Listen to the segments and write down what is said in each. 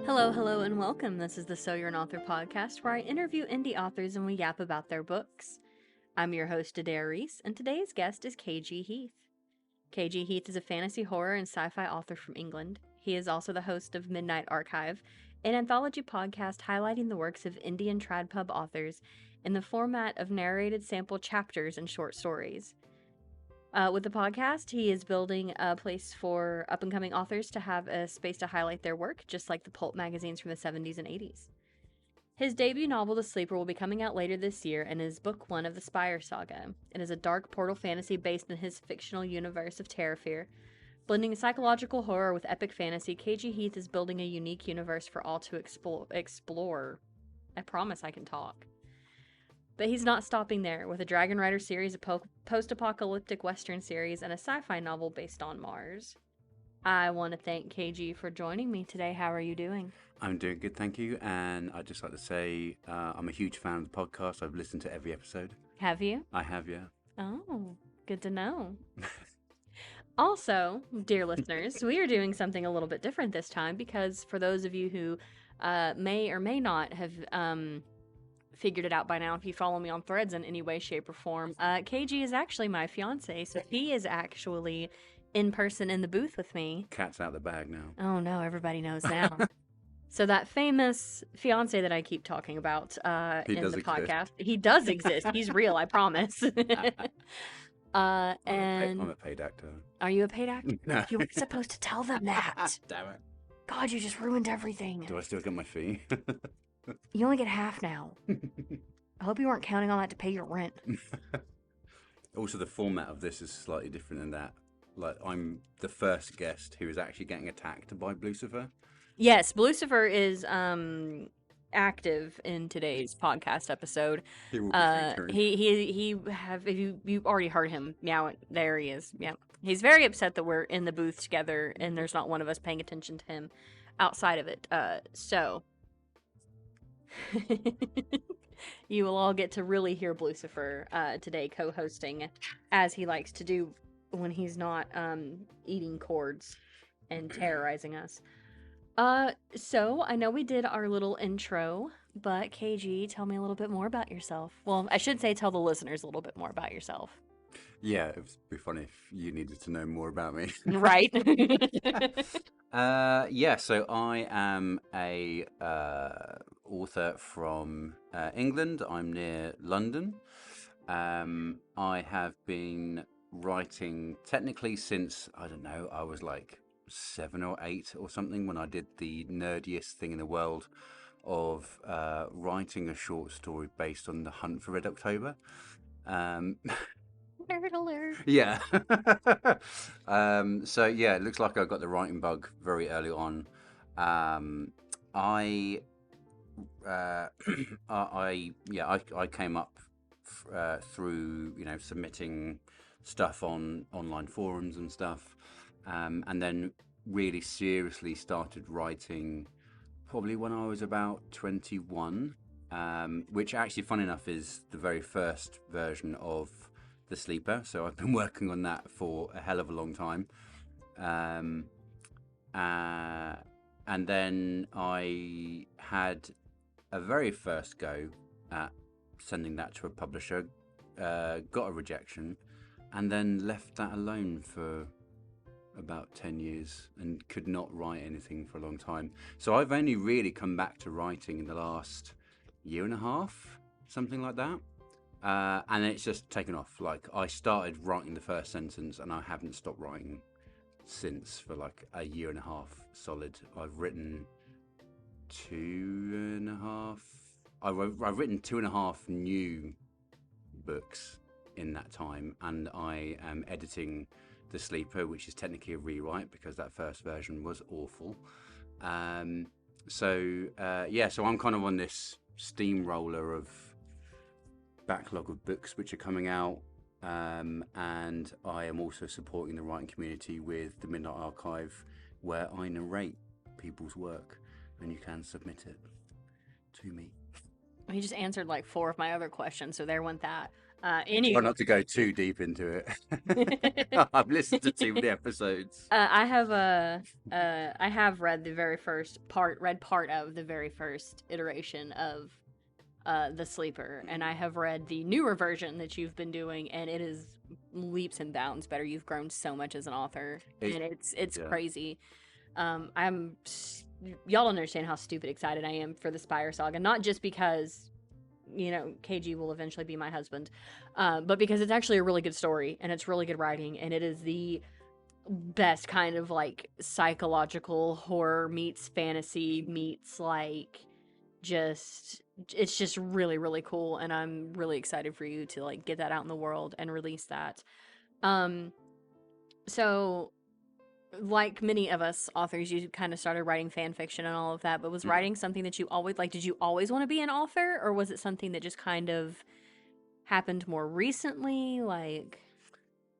Hello, hello, and welcome. This is the So You're an Author podcast where I interview indie authors and we yap about their books. I'm your host, Adair Reese, and today's guest is KG Heath. KG Heath is a fantasy, horror, and sci-fi author from England. He is also the host of Midnight Archive, an anthology podcast highlighting the works of indie and trad pub authors in the format of narrated sample chapters and short stories. With the podcast, he is building a place for up-and-coming authors to have a space to highlight their work, just like the pulp magazines from the 70s and 80s. His debut novel, The Sleeper, will be coming out later this year and is book one of the Spire Saga. It is a dark portal fantasy based in his fictional universe of Terefir. Blending psychological horror with epic fantasy, KG Heath is building a unique universe for all to explore. I promise I can talk. But he's not stopping there. With a Dragon Rider series, a post-apocalyptic western series, and a sci-fi novel based on Mars. I want to thank KG for joining me today. How are you doing? I'm doing good, thank you. And I'd just like to say I'm a huge fan of the podcast. I've listened to every episode. Have you? I have, yeah. Oh, good to know. Also, dear listeners, we are doing something a little bit different this time because for those of you who may or may not have figured it out by now, if you follow me on Threads in any way, shape, or form, KG is actually my fiance, so he is actually in person in the booth with me. Cat's out the bag now. Oh no, everybody knows now. So that famous fiance that I keep talking about in the podcast, he does exist. He's real, I promise. And I'm a paid actor. Are you a paid actor? No. You were supposed to tell them that. Damn it. God, you just ruined everything. Do I still get my fee? You only get half now. I hope you weren't counting on that to pay your rent. Also, the format of this is slightly different in that, like, I'm the first guest who is actually getting attacked by Lucifer. Yes, Lucifer is active in today's podcast episode. He will be you've already heard him meow. There he is. Yeah, he's very upset that we're in the booth together and there's not one of us paying attention to him outside of it. So you will all get to really hear Lucifer today co-hosting, as he likes to do when he's not eating cords and terrorizing us. So I know we did our little intro, but KG, tell me a little bit more about yourself. Well, I should say tell the listeners a little bit more about yourself. Yeah, it would be funny if you needed to know more about me. Right. Yeah, so I am a author from England. I'm near London. I have been writing technically since, I don't know, I was like 7 or 8 or something when I did the nerdiest thing in the world of writing a short story based on The Hunt for Red October. Nerd alert. Yeah. So yeah, it looks like I got the writing bug very early on. I came up through submitting stuff on online forums and stuff, and then really seriously started writing probably when I was about 21, which actually, fun enough, is the very first version of The Sleeper. So I've been working on that for a hell of a long time. And then I had a very first go at sending that to a publisher, got a rejection, and then left that alone for about 10 years and could not write anything for a long time. So I've only really come back to writing in the last year and a half, something like that. And it's just taken off. Like, I started writing the first sentence and I haven't stopped writing since for like a year and a half solid. I've written 2.5. I've written 2.5 new books in that time, and I am editing The Sleeper, which is technically a rewrite because that first version was awful. So I'm kind of on this steamroller of backlog of books which are coming out, and I am also supporting the writing community with the Midnight Archive, where I narrate people's work, and you can submit it to me. He just answered like 4 of my other questions, so there went that. Try Anyway, not to go too deep into it. I've listened to too many episodes. I have read the very first part, read part of the very first iteration of The Sleeper, and I have read the newer version that you've been doing, and it is leaps and bounds better. You've grown so much as an author, It, and it's yeah. crazy. Y'all don't understand how stupid excited I am for the Spire Saga, not just because KG will eventually be my husband, but because it's actually a really good story and it's really good writing, and it is the best kind of like psychological horror meets fantasy meets like just it's just really really cool, and I'm really excited for you to like get that out in the world and release that. um so like many of us authors, you kind of started writing fan fiction and all of that, but was Mm. writing something that you always like, did you always want to be an author, or was it something that just kind of happened more recently? Like,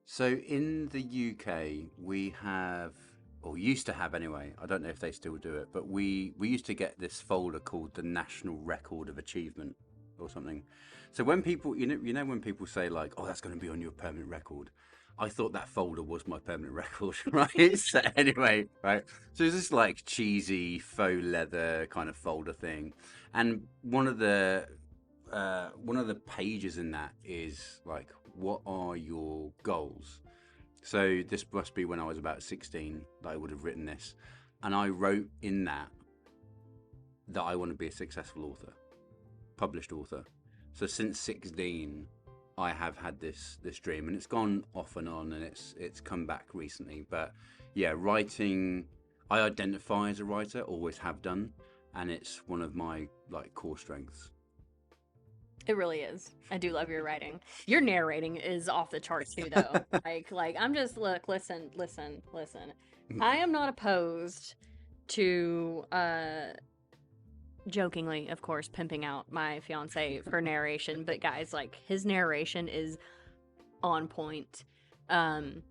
So in the UK, we have, or used to have anyway, I don't know if they still do it, but we used to get this folder called the National Record of Achievement or something. So when people, you know when people say like, oh, that's going to be on your permanent record, I thought that folder was my permanent record, right? So anyway, right? So it's this like cheesy faux leather kind of folder thing, and one of the pages in that is like, what are your goals? So this must be when I was about 16 that I would have written this, and I wrote in that I want to be a successful author, published author. So since 16, I have had this dream, and it's gone off and on, and it's come back recently. But yeah, writing, I identify as a writer, always have done, and it's one of my like core strengths. it really is. I do love your writing. Your narrating is off the charts too, though. Like I'm just listen. I am not opposed to jokingly, of course, pimping out my fiance for narration, but guys, like his narration is on point. Um,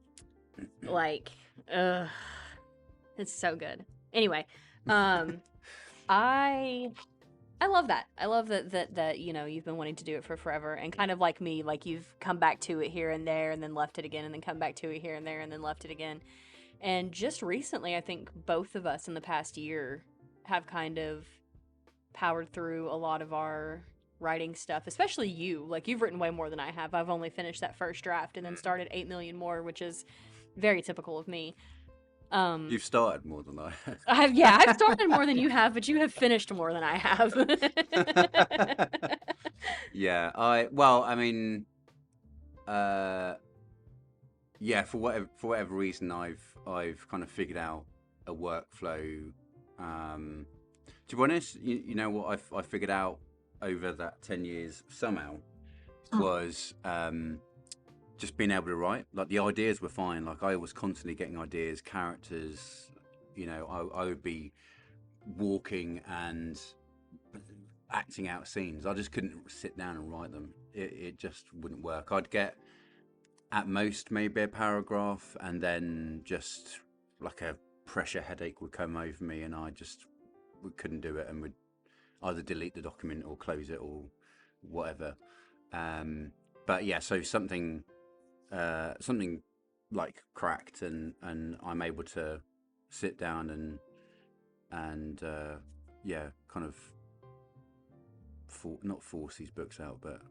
like, ugh, it's so good. Anyway, um, I I love that. I love that you've been wanting to do it for forever, and kind of like me, like you've come back to it here and there and then left it again and then come back to it here and there and then left it again. And just recently, I think both of us in the past year have kind of powered through a lot of our writing stuff, especially you. Like you've written way more than I have. I've only finished that first draft and then started 8 million more, which is very typical of me. You've started more than I I've started more than you have, but you have finished more than I have. have. Yeah, I mean, uh, yeah, for whatever reason, I've kind of figured out a workflow. To be honest, you know what I figured out over that 10 years somehow was just being able to write. Like the ideas were fine. Like I was constantly getting ideas, characters. I would be walking and acting out scenes. I just couldn't sit down and write them. It just wouldn't work. I'd get at most maybe a paragraph, and then just like a pressure headache would come over me, and I just couldn't do it, and would either delete the document or close it or whatever. But yeah, so something like cracked, and I'm able to sit down and yeah, kind of not force these books out, but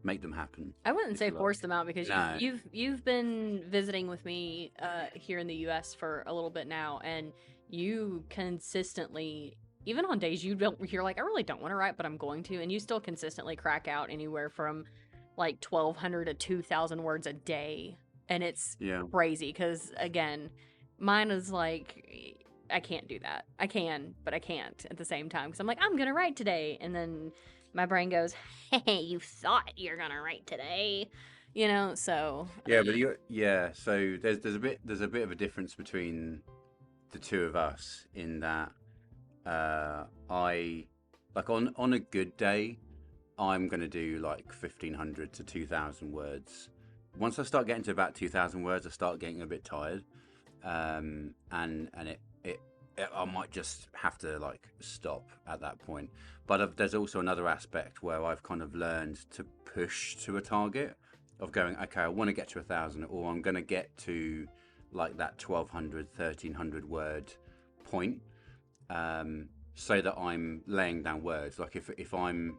make them happen. I wouldn't say force them out, because No. you've been visiting with me here in the U.S. for a little bit now, and you consistently, even on days you're like, I really don't want to write, but I'm going to, and you still consistently crack out anywhere from like 1,200 to 2,000 words a day, and it's crazy because again, mine is like, I can't do that. I can, but I can't at the same time, because I'm like, I'm gonna write today, and then my brain goes, hey, you thought you're gonna write today, so Yeah, but so there's a bit of a difference between the two of us in that I like on a good day I'm gonna do like 1,500 to 2,000 words. Once I start getting to about 2,000 words, I start getting a bit tired, and it I might just have to like stop at that point. But there's also another aspect where I've kind of learned to push to a target. of going, okay, I want to get to 1,000, or I'm going to get to like that 1,200, 1,300 word point, so that I'm laying down words. Like if I'm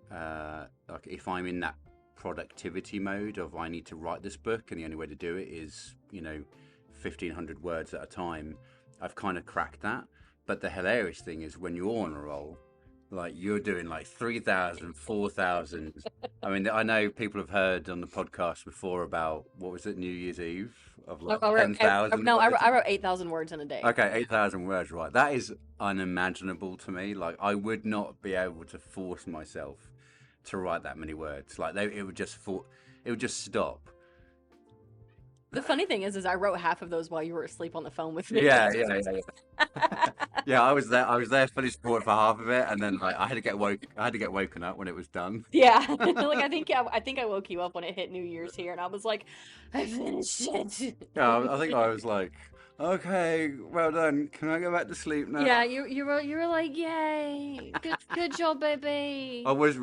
in that productivity mode of I need to write this book, and the only way to do it is 1,500 words at a time, I've kind of cracked that. But the hilarious thing is when you're on a roll, like you're doing like 3,000, 4,000. I mean, I know people have heard on the podcast before about, what was it, New Year's Eve of like 10,000. No, I wrote 8,000 words in a day. Okay, 8,000 words, right? That is unimaginable to me. Like I would not be able to force myself to write that many words. Like it would just stop. The funny thing is I wrote half of those while you were asleep on the phone with me. Yeah. Yeah, I was there fully supported for half of it, and then like I had to get woken up when it was done. Yeah, like I think I woke you up when it hit New Year's here, and I was like, I finished it. Yeah, I think I was like, okay, well done. Can I go back to sleep now? Yeah, you were like, yay, good job, baby. I was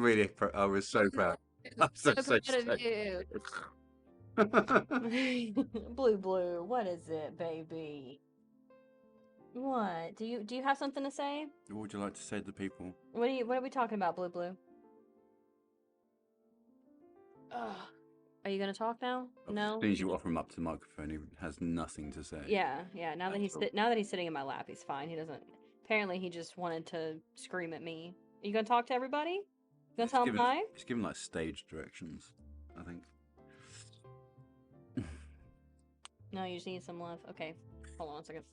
so proud. I was so proud of you. Blue, what is it, baby? What? Do you have something to say? What would you like to say to the people? What are we talking about, Blue? Ugh. Are you gonna talk now? No. As soon as you offer him up to the microphone, he has nothing to say. Yeah. Now that he's sitting in my lap, he's fine. He doesn't. Apparently, he just wanted to scream at me. Are you gonna talk to everybody? You gonna tell him hi? He's giving like stage directions, I think. No, you just need some love. Okay, hold on a second.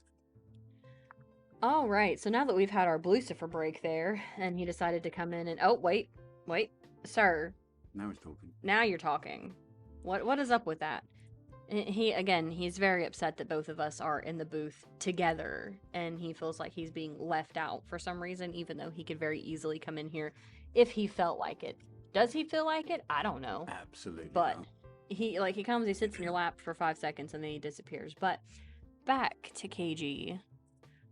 All right, so now that we've had our Blucifer break there, and he decided to come in and... Oh, wait, sir. Now he's talking. Now you're talking. What is up with that? He's very upset that both of us are in the booth together, and he feels like he's being left out for some reason, even though he could very easily come in here if he felt like it. Does he feel like it? I don't know. Absolutely. But... not. He comes, he sits in your lap for 5 seconds, and then he disappears. But back to KG.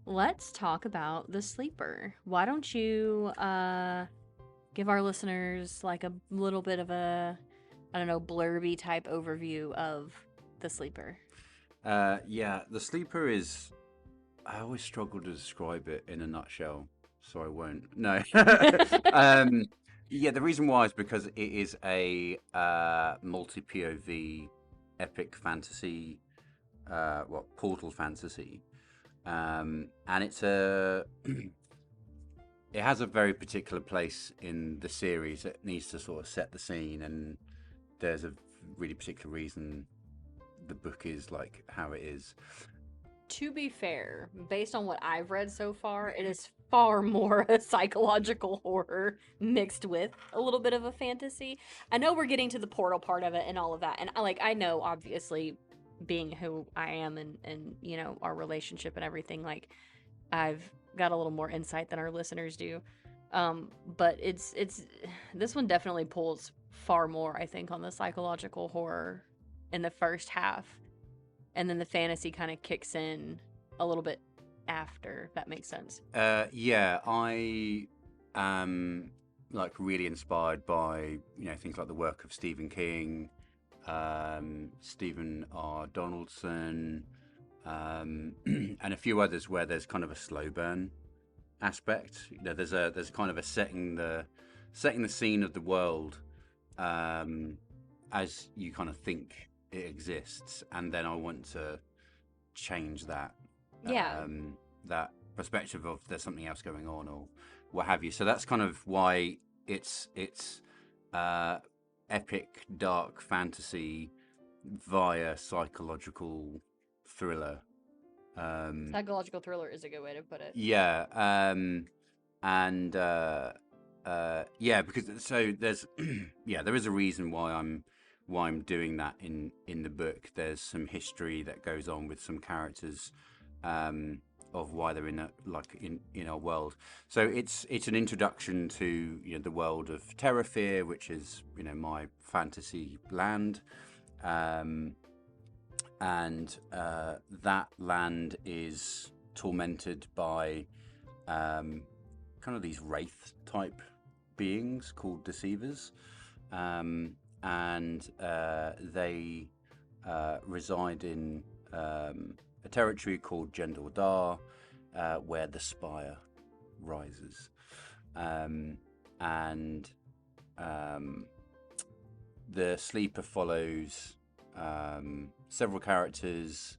Let's talk about The Sleeper. Why don't you give our listeners like a little bit of a, I don't know, blurby type overview of The Sleeper? Yeah, The Sleeper is... I always struggle to describe it in a nutshell, so I won't. No. Yeah, the reason why is because it is a multi-POV epic fantasy, portal fantasy, and it's it has a very particular place in the series. It needs to sort of set the scene, and there's a really particular reason the book is like how it is. To be fair, based on what I've read so far, it is far more a psychological horror mixed with a little bit of a fantasy. I know we're getting to the portal part of it and all of that, and I know, obviously, being who I am and our relationship and everything, like, I've got a little more insight than our listeners do. But it's this one definitely pulls far more, I think, on the psychological horror in the first half. And then the fantasy kind of kicks in a little bit after, if that makes sense. Yeah, I am like really inspired by things like the work of Stephen King, Stephen R. Donaldson, and a few others where there's kind of a slow burn aspect. There's kind of a setting the scene of the world as you kind of think it exists, and then I want to change that. Yeah. That perspective of there's something else going on or what have you. So that's kind of why it's epic dark fantasy via psychological thriller. Psychological thriller is a good way to put it. Yeah. Yeah, because so there's there is a reason why I'm doing that in the book. There's some history that goes on with some characters of why they're in our world. So it's an introduction to the world of Terefir, which is my fantasy land, and that land is tormented by kind of these wraith type beings called deceivers. and they reside in a territory called Jendal Dar, where the Spire rises. And the Sleeper follows several characters.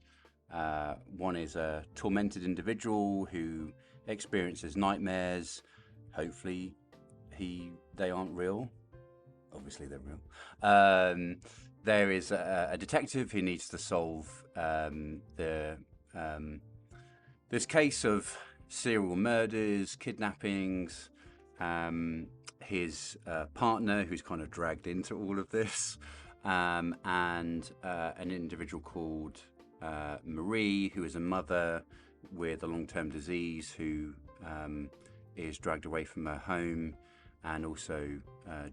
One is a tormented individual who experiences nightmares. Hopefully, they aren't real. Obviously, they're real. There is a detective who needs to solve this case of serial murders, kidnappings. His partner, who's kind of dragged into all of this, and an individual called Marie, who is a mother with a long-term disease who is dragged away from her home, and also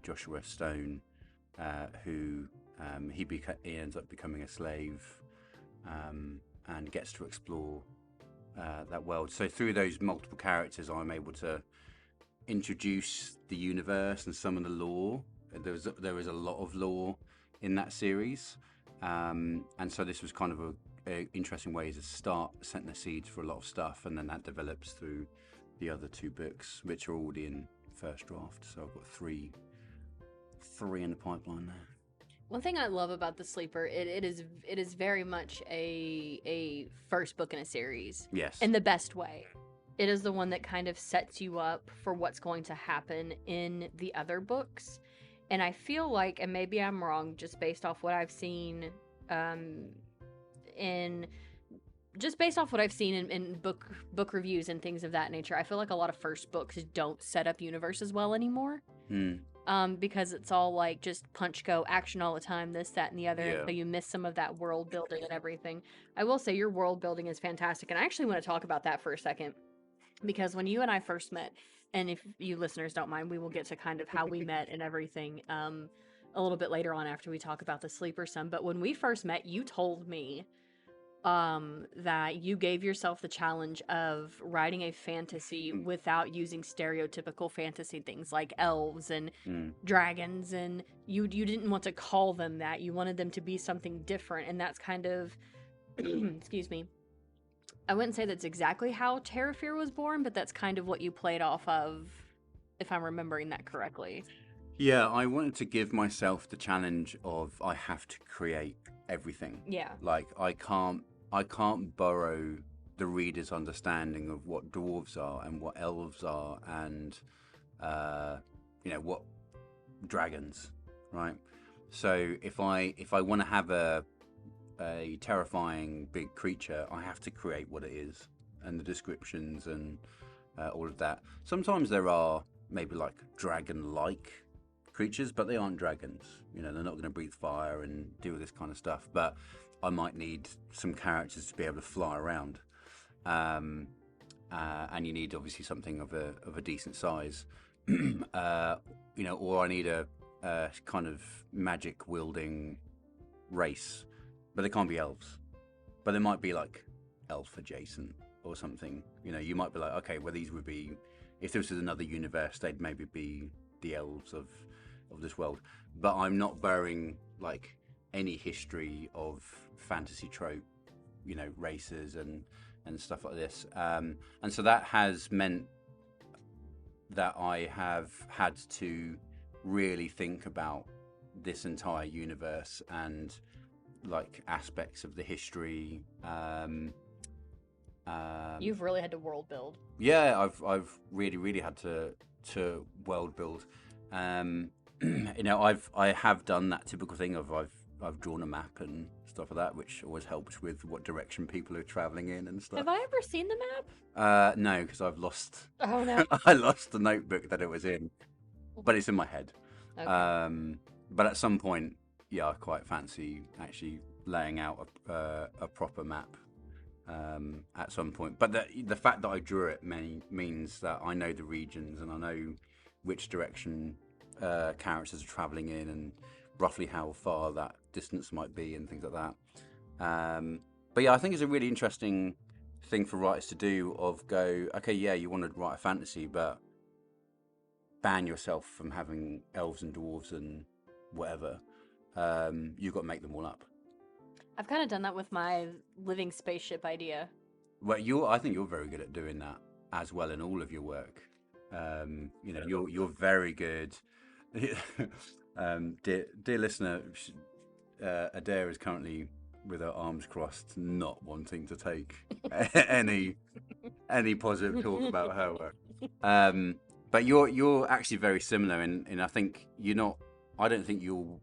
Joshua Stone, who he ends up becoming a slave and gets to explore that world. So through those multiple characters, I'm able to introduce the universe and some of the lore. There is a lot of lore in that series, and so this was kind of a interesting way to start setting the seeds for a lot of stuff, and then that develops through the other two books, which are already in first draft. So I've got three in the pipeline there. One thing I love about The Sleeper, it is very much a first book in a series. Yes. In the best way. It is the one that kind of sets you up for what's going to happen in the other books. And I feel like, and maybe I'm wrong, just based off what I've seen in book reviews and things of that nature, I feel like a lot of first books don't set up universes well anymore. Because it's all like just punch, go, action all the time, this, that, and the other. Yeah. So you miss some of that world building and everything. I will say your world building is fantastic. And I actually want to talk about that for a second. Because when you and I first met, and if you listeners don't mind, we will get to kind of how we met and everything a little bit later on after we talk about The Sleeper some. But when we first met, you told me that you gave yourself the challenge of writing a fantasy without using stereotypical fantasy things like elves and dragons, and you didn't want to call them that. You wanted them to be something different, and that's kind of excuse me. I wouldn't say that's exactly how Terefir was born, but that's kind of what you played off of, if I'm remembering that correctly. Yeah, I wanted to give myself the challenge of I have to create everything. Yeah. Like I can't borrow the reader's understanding of what dwarves are and what elves are and what dragons, right? So if I want to have a terrifying big creature, I have to create what it is and the descriptions and all of that. Sometimes there are maybe like dragon-like creatures, but they aren't dragons. They're not going to breathe fire and do all this kind of stuff. But I might need some characters to be able to fly around, and you need obviously something of a decent size, or I need a kind of magic wielding race. But they can't be elves. But they might be like elf adjacent or something. You might be like, okay, well, these would be, if this was another universe, they'd maybe be the elves of this world. But I'm not borrowing like any history of fantasy trope, races and stuff like this. And so that has meant that I have had to really think about this entire universe and like aspects of the history. You've really had to world build. Yeah, I've really had to world build. I have done that typical thing of I've drawn a map and stuff like that, which always helps with what direction people are traveling in and stuff. Have I ever seen the map? No, because I've lost. Oh no. I lost the notebook that it was in, but it's in my head. Okay. But at some point, yeah, I quite fancy actually laying out a proper map at some point. But the fact that I drew it means that I know the regions and I know which direction characters are travelling in and roughly how far that distance might be and things like that. But yeah, I think it's a really interesting thing for writers to do of go, okay, yeah, you want to write a fantasy, but ban yourself from having elves and dwarves and whatever. you've got to make them all up. I've kind of done that with my living spaceship idea. Well, I think you're very good at doing that as well in all of your work. You're very good. Dear listener, Adair is currently with her arms crossed, not wanting to take any positive talk about her work. But you're actually very similar, and I think I don't think you're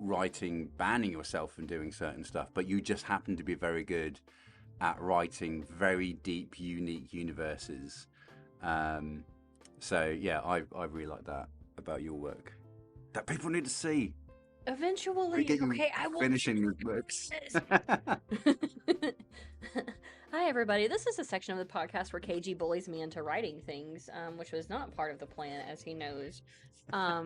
writing banning yourself from doing certain stuff, but you just happen to be very good at writing very deep, unique universes. So yeah, I really like that about your work. That people need to see. Eventually, okay, I will finishing your books. Hi everybody, this is a section of the podcast where KG bullies me into writing things, which was not part of the plan, as he knows. I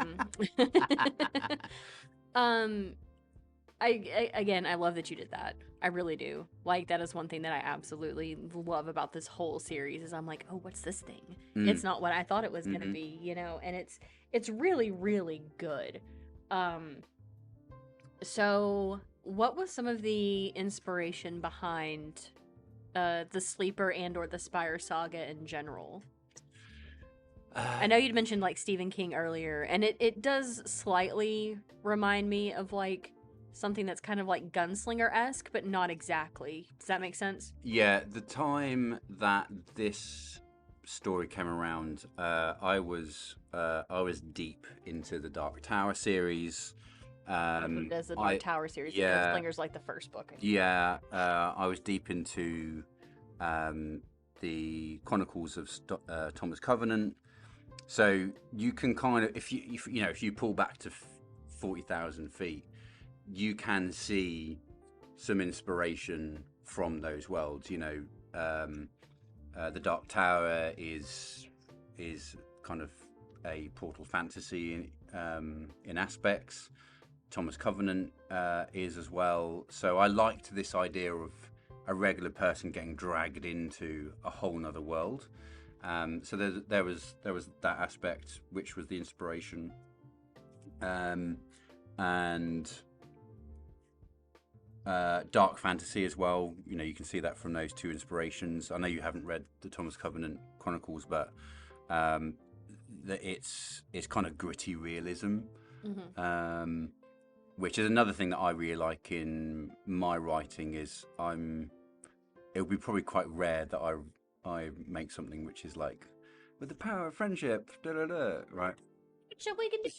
love that you did that. I really do. Like, that is one thing that I absolutely love about this whole series is I'm like, oh, what's this thing? It's not what I thought it was going to be, and it's really, really good. So what was some of the inspiration behind the Sleeper and or the Spire Saga in general? I know you'd mentioned like Stephen King earlier, and it does slightly remind me of like something that's kind of like Gunslinger-esque, but not exactly. Does that make sense? Yeah, the time that this story came around, I was deep into the Dark Tower series. There's the Dark Tower series. Yeah, Gunslinger's like the first book. Yeah, I was deep into the Chronicles of Thomas Covenant. So you can kind of, if you pull back to 40,000 feet, you can see some inspiration from those worlds. The Dark Tower is kind of a portal fantasy in aspects. Thomas Covenant is as well. So I liked this idea of a regular person getting dragged into a whole nother world. So there was that aspect which was the inspiration, and dark fantasy as well. You can see that from those two inspirations. I know you haven't read the Thomas Covenant Chronicles, but it's kind of gritty realism, which is another thing that I really like in my writing. Is it would be probably quite rare that I make something which is like, with the power of friendship, right? Shall we get?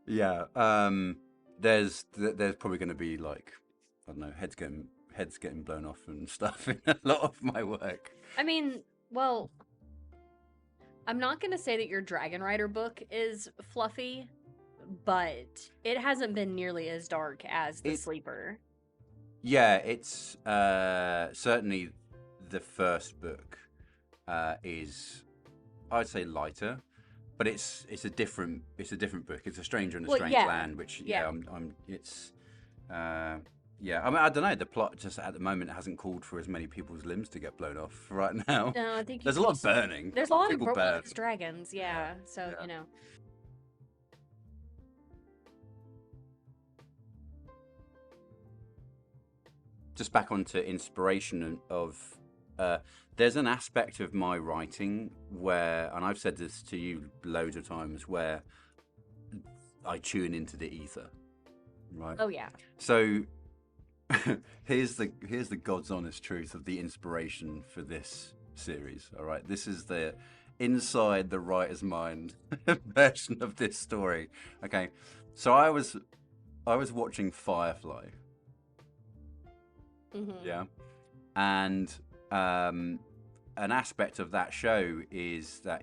Yeah. There's probably going to be like, I don't know, heads getting blown off and stuff in a lot of my work. I mean, well, I'm not going to say that your Dragon Rider book is fluffy, but it hasn't been nearly as dark as the Sleeper. Yeah, it's certainly the first book is, I'd say, lighter, but it's a different book. It's A Stranger in a Strange Land, which I mean, I don't know. The plot just at the moment hasn't called for as many people's limbs to get blown off right now. No, I think there's a lot of burning. There's a lot of Roblox dragons, So Just back onto inspiration of, there's an aspect of my writing where, and I've said this to you loads of times, where I tune into the ether, right? Oh yeah. So here's the God's honest truth of the inspiration for this series. All right, this is the inside the writer's mind version of this story. Okay, so I was watching Firefly. Yeah, and an aspect of that show is that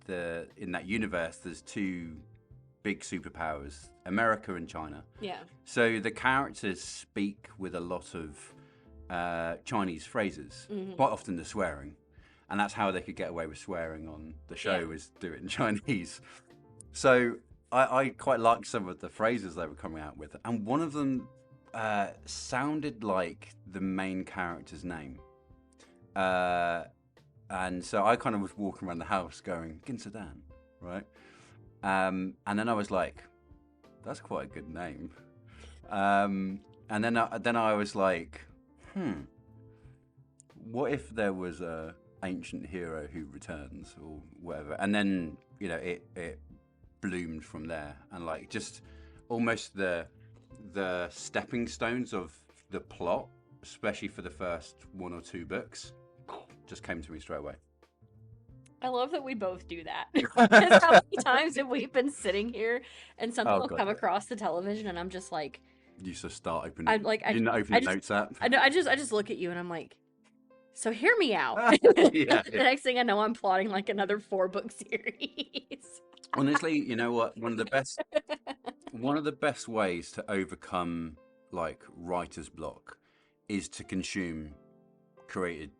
the in that universe there's two big superpowers, America and China. Yeah. So the characters speak with a lot of Chinese phrases, quite often the swearing, and that's how they could get away with swearing on the show, was do it in Chinese. So I quite liked some of the phrases they were coming out with, and one of them sounded like the main character's name, and so I kind of was walking around the house going Ginsadan, right? And then I was like, that's quite a good name. And then I was like, what if there was a ancient hero who returns or whatever? And then it bloomed from there, and like just almost the stepping stones of the plot, especially for the first 1 or 2 books, just came to me straight away. I love that we both do that. Because how many times have we been sitting here and something will come across the television and I'm just like, you just start opening. I'm like, you didn't open the notes app. I just look at you and I'm like, so hear me out. Yeah. The next thing I know, I'm plotting like another 4-book series. Honestly, you know what? One of the best ways to overcome like writer's block is to consume creative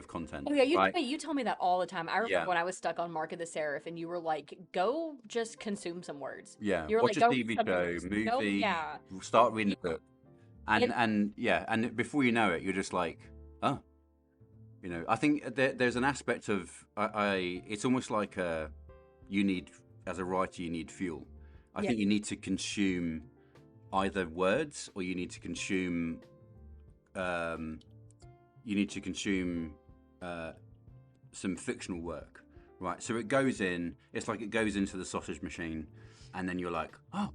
content. Oh yeah, you tell me that all the time. I remember when I was stuck on Mark of the Seraph and you were like, go just consume some words. Yeah, you were watch like, a TV show, movie, start reading a book. And before you know it, you're just like, oh. I think there's an aspect of, it's almost like as a writer, you need fuel. I think you need to consume either words or you need to consume some fictional work, right? So it goes in, it's like it goes into the sausage machine, and then you're like, oh,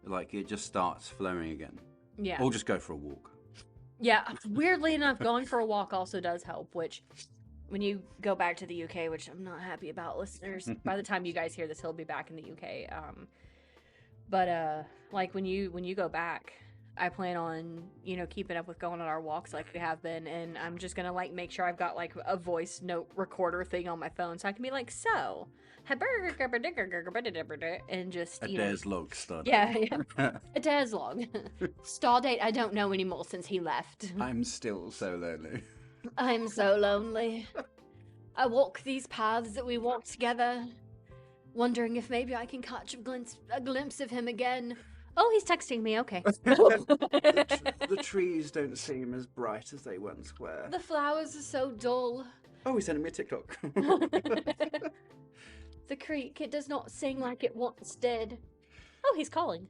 like it just starts flowing again. Yeah. Or just go for a walk. Yeah, weirdly enough, going for a walk also does help, which when you go back to the UK, which I'm not happy about, listeners, by the time you guys hear this, he'll be back in the UK. But like when you go back, I plan on, keeping up with going on our walks like we have been, and I'm just gonna like make sure I've got like a voice note recorder thing on my phone so I can be like, so, and just, Adair's log start. Yeah. Adair's log. Star date I don't know anymore since he left. I'm still so lonely. I'm so lonely. I walk these paths that we walk together, wondering if maybe I can catch a glimpse of him again. Oh, he's texting me. Okay. The trees don't seem as bright as they once were. The flowers are so dull. Oh, he's sending me a TikTok. The creek, it does not sing like it once did. Oh, he's calling.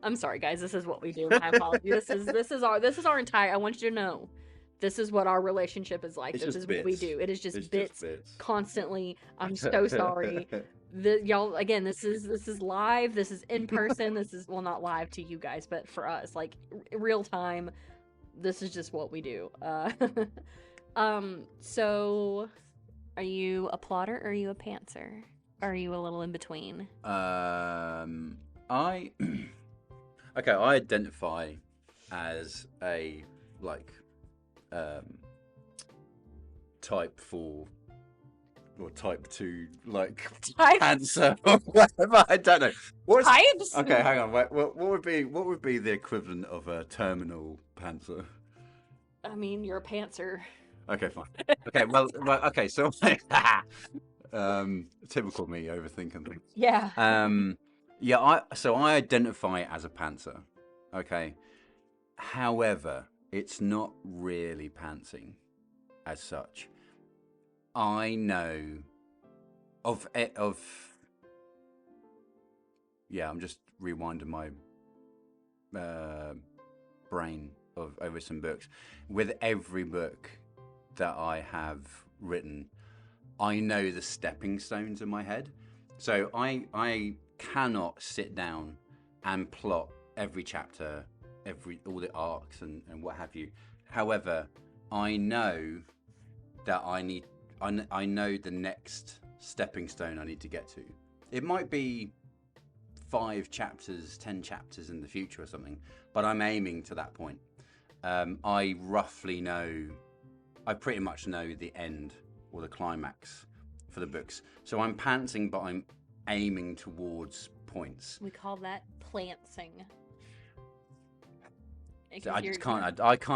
I'm sorry, guys. This is what we do. My apologies. This is our entire. I want you to know, this is what our relationship is like. This is what we do. It is just bits constantly. I'm so sorry. Y'all, again, this is live. This is in person. This is, well, not live to you guys, but for us, like real time. This is just what we do. So, are you a plotter or are you a pantser? Or are you a little in between? I identify as a type 4 or type 2 pantser or whatever. I don't know. Types? Okay, hang on. Wait, what would be the equivalent of a terminal pantser? I mean, you're a pantser. Okay, fine. Okay, well, okay. So, typical me overthinking things. Yeah. I identify as a pantser. Okay. However, it's not really pantsing as such. I know of. Yeah, I'm just rewinding my brain over some books. With every book that I have written, I know the stepping stones in my head. So I cannot sit down and plot every chapter, all the arcs and what have you. However, I know that I know the next stepping stone I need to get to. It might be 5 chapters, 10 chapters in the future or something, but I'm aiming to that point. I pretty much know the end or the climax for the books. So I'm pantsing, but I'm aiming towards points. We call that plantsing. So I can't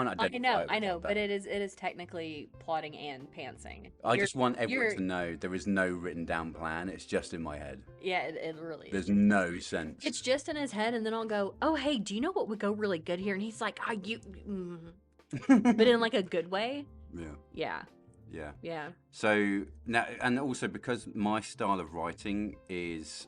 identify. I know, but it is technically plotting and pantsing. I just want everyone to know there is no written down plan. It's just in my head. Yeah, it really is. There's no sense. It's just in his head, and then I'll go, oh, hey, do you know what would go really good here? And he's like, but in like a good way. Yeah. Yeah. So now, and also because my style of writing is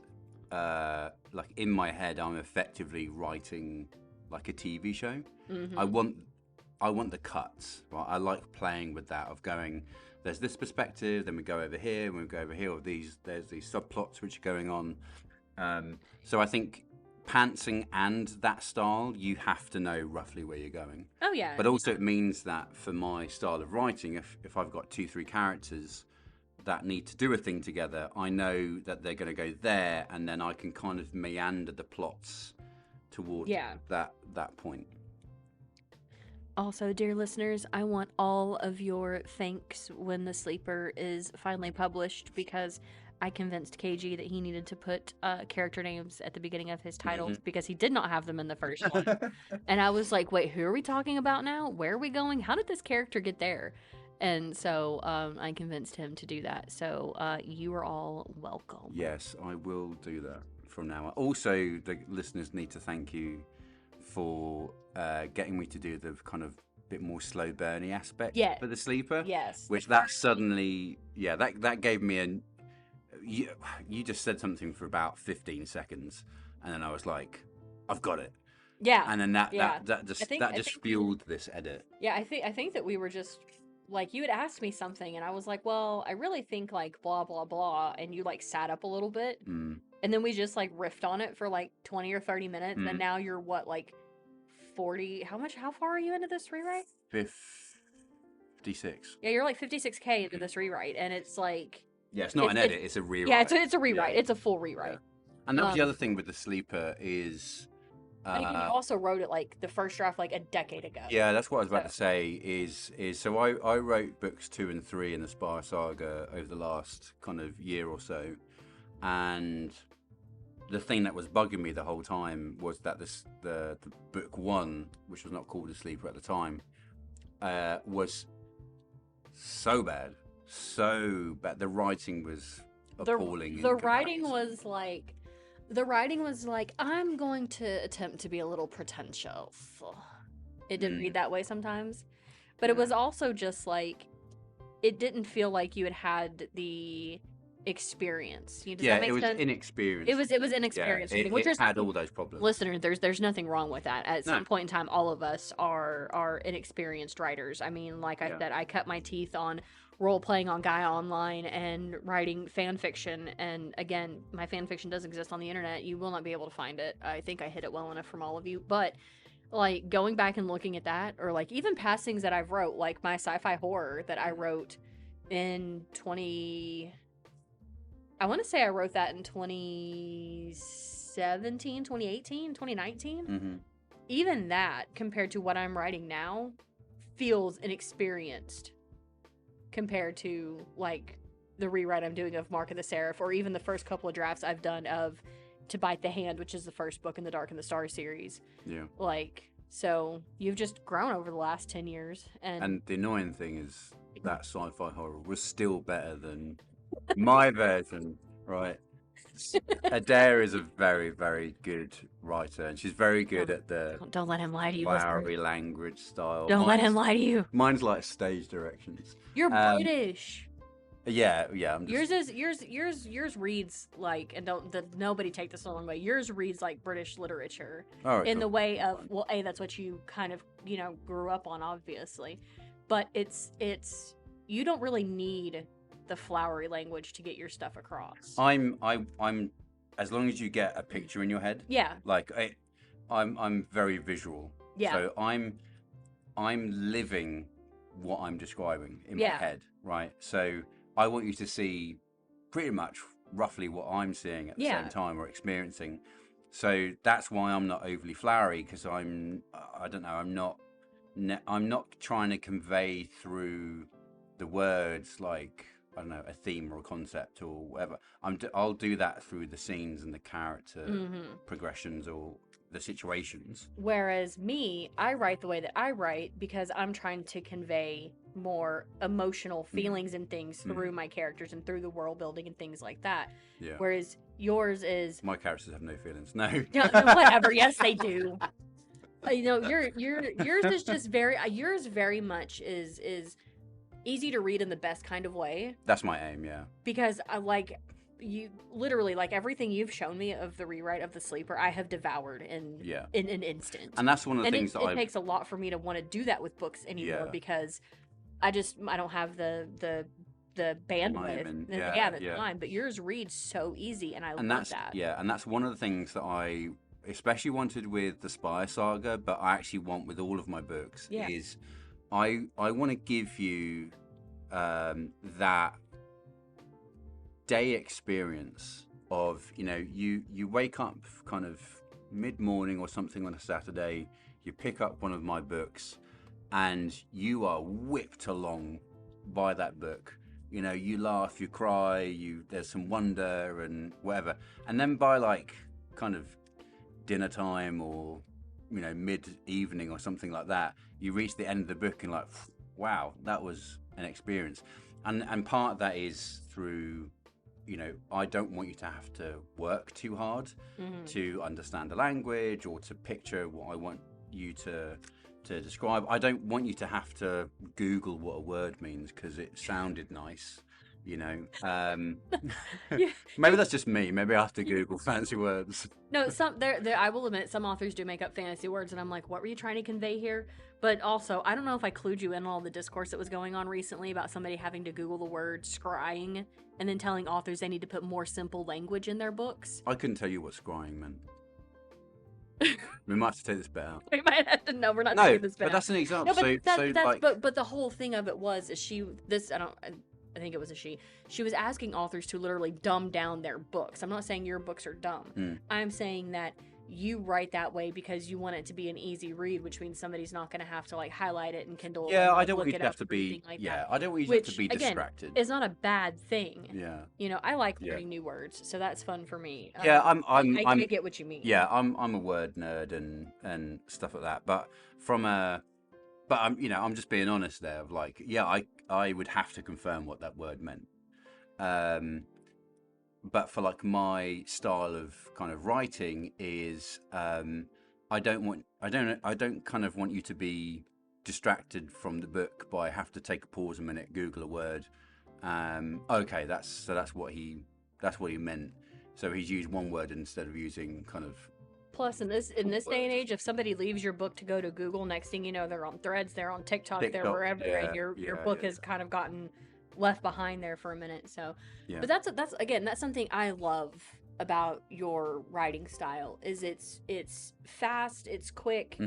like in my head, I'm effectively writing like a TV show. Mm-hmm. I want the cuts, right? I like playing with that of going, there's this perspective, then we go over here, and we go over here, or there's these subplots which are going on. So I think pantsing and that style, you have to know roughly where you're going. Oh yeah. But also it means that for my style of writing, if I've got 2-3 characters that need to do a thing together, I know that they're going to go there, and then I can kind of meander the plots towards that point. Also, dear listeners, I want all of your thanks when The Sleeper is finally published, because I convinced KG that he needed to put character names at the beginning of his titles because he did not have them in the first one. And I was like, wait, who are we talking about now? Where are we going? How did this character get there? And so I convinced him to do that. So you are all welcome. Yes, I will do that from now on. Also, the listeners need to thank you for getting me to do the kind of bit more slow burny aspect for The Sleeper. Yes. Which that suddenly, that gave me you just said something for about 15 seconds, and then I was like, I've got it. Yeah. And then that just fueled this edit. Yeah, I think that we were just like, you had asked me something, and I was like, well, I really think like blah blah blah, and you like sat up a little bit, and then we just like riffed on it for like 20 or 30 minutes, and now you're what, like 40? How far are you into this rewrite? 56. Yeah, you're like 56K into this rewrite, and it's like, yeah, it's not an edit, it's a rewrite. Yeah, it's a rewrite. Yeah. It's a full rewrite. Yeah. And that was the other thing with The Sleeper is... I think you also wrote it like the first draft like a decade ago. Yeah, that's what I was about to say is so I wrote books 2 and 3 in the Spire Saga over the last kind of year or so. And the thing that was bugging me the whole time was that the book 1, which was not called The Sleeper at the time, was so bad. So bad. The writing was appalling. The writing was like, I'm going to attempt to be a little pretentious. It didn't read that way sometimes. But it was also just like, it didn't feel like you had the experience. Does that make it was sense? inexperienced. It was inexperienced. Yeah, it had all those problems. Listener, there's nothing wrong with that. At some point in time, all of us are inexperienced writers. I mean, like I said, I cut my teeth on role-playing on Gaia Online and writing fan fiction, and again, my fan fiction does exist on the internet. You will not be able to find it. I think I hid it well enough from all of you, but like going back and looking at that, or like even past things that I've wrote, like my sci-fi horror that I wrote in I want to say I wrote that in 2017, 2018, 2019. Even that, compared to what I'm writing now, feels inexperienced compared to like the rewrite I'm doing of Mark of the Seraph, or even the first couple of drafts I've done of To Bite the Hand, which is the first book in the Dark and the Star series. Yeah. Like, so you've just grown over the last 10 years. And the annoying thing is that sci-fi horror was still better than my version, right? Adair is a very, very good writer, and she's very good at the... Don't let him lie to you. Flowery language style. Don't let him lie to you. Mine's like stage directions. You're British. Yeah. I'm just... Yours reads like, and nobody take this the wrong way. Yours reads like British literature in the way of, well, that's what you kind of grew up on, obviously, but it's you don't really need the flowery language to get your stuff across. I'm as long as you get a picture in your head. Yeah. Like I'm very visual. Yeah. So I'm living what I'm describing in my head, right? So I want you to see pretty much roughly what I'm seeing at the same time or experiencing. So that's why I'm not overly flowery, because I'm not trying to convey through the words like, I don't know, a theme or a concept or whatever. I'll do that through the scenes and the character progressions or the situations. Whereas me, I write the way that I write because I'm trying to convey more emotional feelings and things through my characters and through the world building and things like that. Yeah. Whereas yours is... My characters have no feelings. No. Whatever. Yes, they do. Yours is just yours very much is easy to read in the best kind of way. That's my aim, yeah. Because I like, you literally, like, everything you've shown me of the rewrite of The Sleeper, I have devoured in an instant. And that's one of the things it takes a lot for me to want to do that with books anymore because I don't have the bandwidth and the time. But yours reads so easy, and I love that. Yeah, and that's one of the things that I especially wanted with the Spire Saga, but I actually want with all of my books is I want to give you that day experience of, you know, you wake up kind of mid-morning or something on a Saturday, you pick up one of my books and you are whipped along by that book. You know, you laugh, you cry, there's some wonder and whatever. And then by like kind of dinner time or, you know, mid-evening or something like that, you reach the end of the book and like, wow, that was an experience. And part of that is through, you know, I don't want you to have to work too hard to understand the language or to picture what I want you to describe. I don't want you to have to Google what a word means because it sounded nice, you know. Maybe that's just me. Maybe I have to Google fancy words. No, I will admit some authors do make up fancy words, and I'm like, what were you trying to convey here? But also, I don't know if I clued you in on all the discourse that was going on recently about somebody having to Google the word scrying and then telling authors they need to put more simple language in their books. I couldn't tell you what scrying meant. We might have to take this bit out. We might have to. No, we're not taking this bit out. But that's an example. No, but the whole thing of it was I think it was a she. She was asking authors to literally dumb down their books. I'm not saying your books are dumb. I'm saying that you write that way because you want it to be an easy read, which means somebody's not going to have to like highlight it in Kindle. Yeah, I don't want you to have to be. I don't want you to have to be distracted. Again, it's not a bad thing. Yeah. You know, I like learning new words, so that's fun for me. Yeah, I get what you mean. Yeah, I'm a word nerd and stuff like that. But I'm just being honest there. Of like, yeah, I would have to confirm what that word meant. But for like my style of kind of writing is, I don't kind of want you to be distracted from the book by have to take a pause a minute, Google a word. Okay, that's what he meant. So he's used one word instead of using kind of. Plus, in this day and age, if somebody leaves your book to go to Google, next thing you know, they're on Threads, they're on TikTok, they're wherever, and your book has kind of gotten left behind there for a minute. So, but that's something I love about your writing style. Is it's fast, it's quick,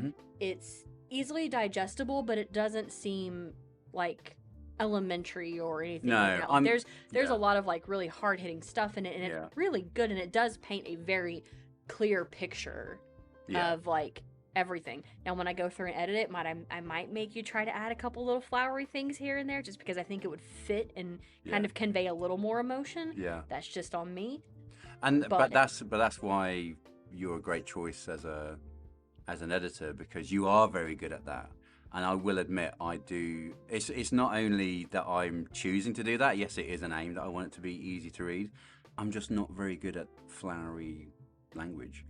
it's easily digestible, but it doesn't seem like elementary or anything. No, like that. There's a lot of like really hard hitting stuff in it, and it's really good, and it does paint a very clear picture of like everything. Now when I go through and edit it, I might make you try to add a couple little flowery things here and there just because I think it would fit and kind of convey a little more emotion. Yeah. That's just on me. And but that's why you're a great choice as an editor, because you are very good at that. And I will admit I do. It's not only that I'm choosing to do that. Yes, it is an aim that I want it to be easy to read. I'm just not very good at flowery language.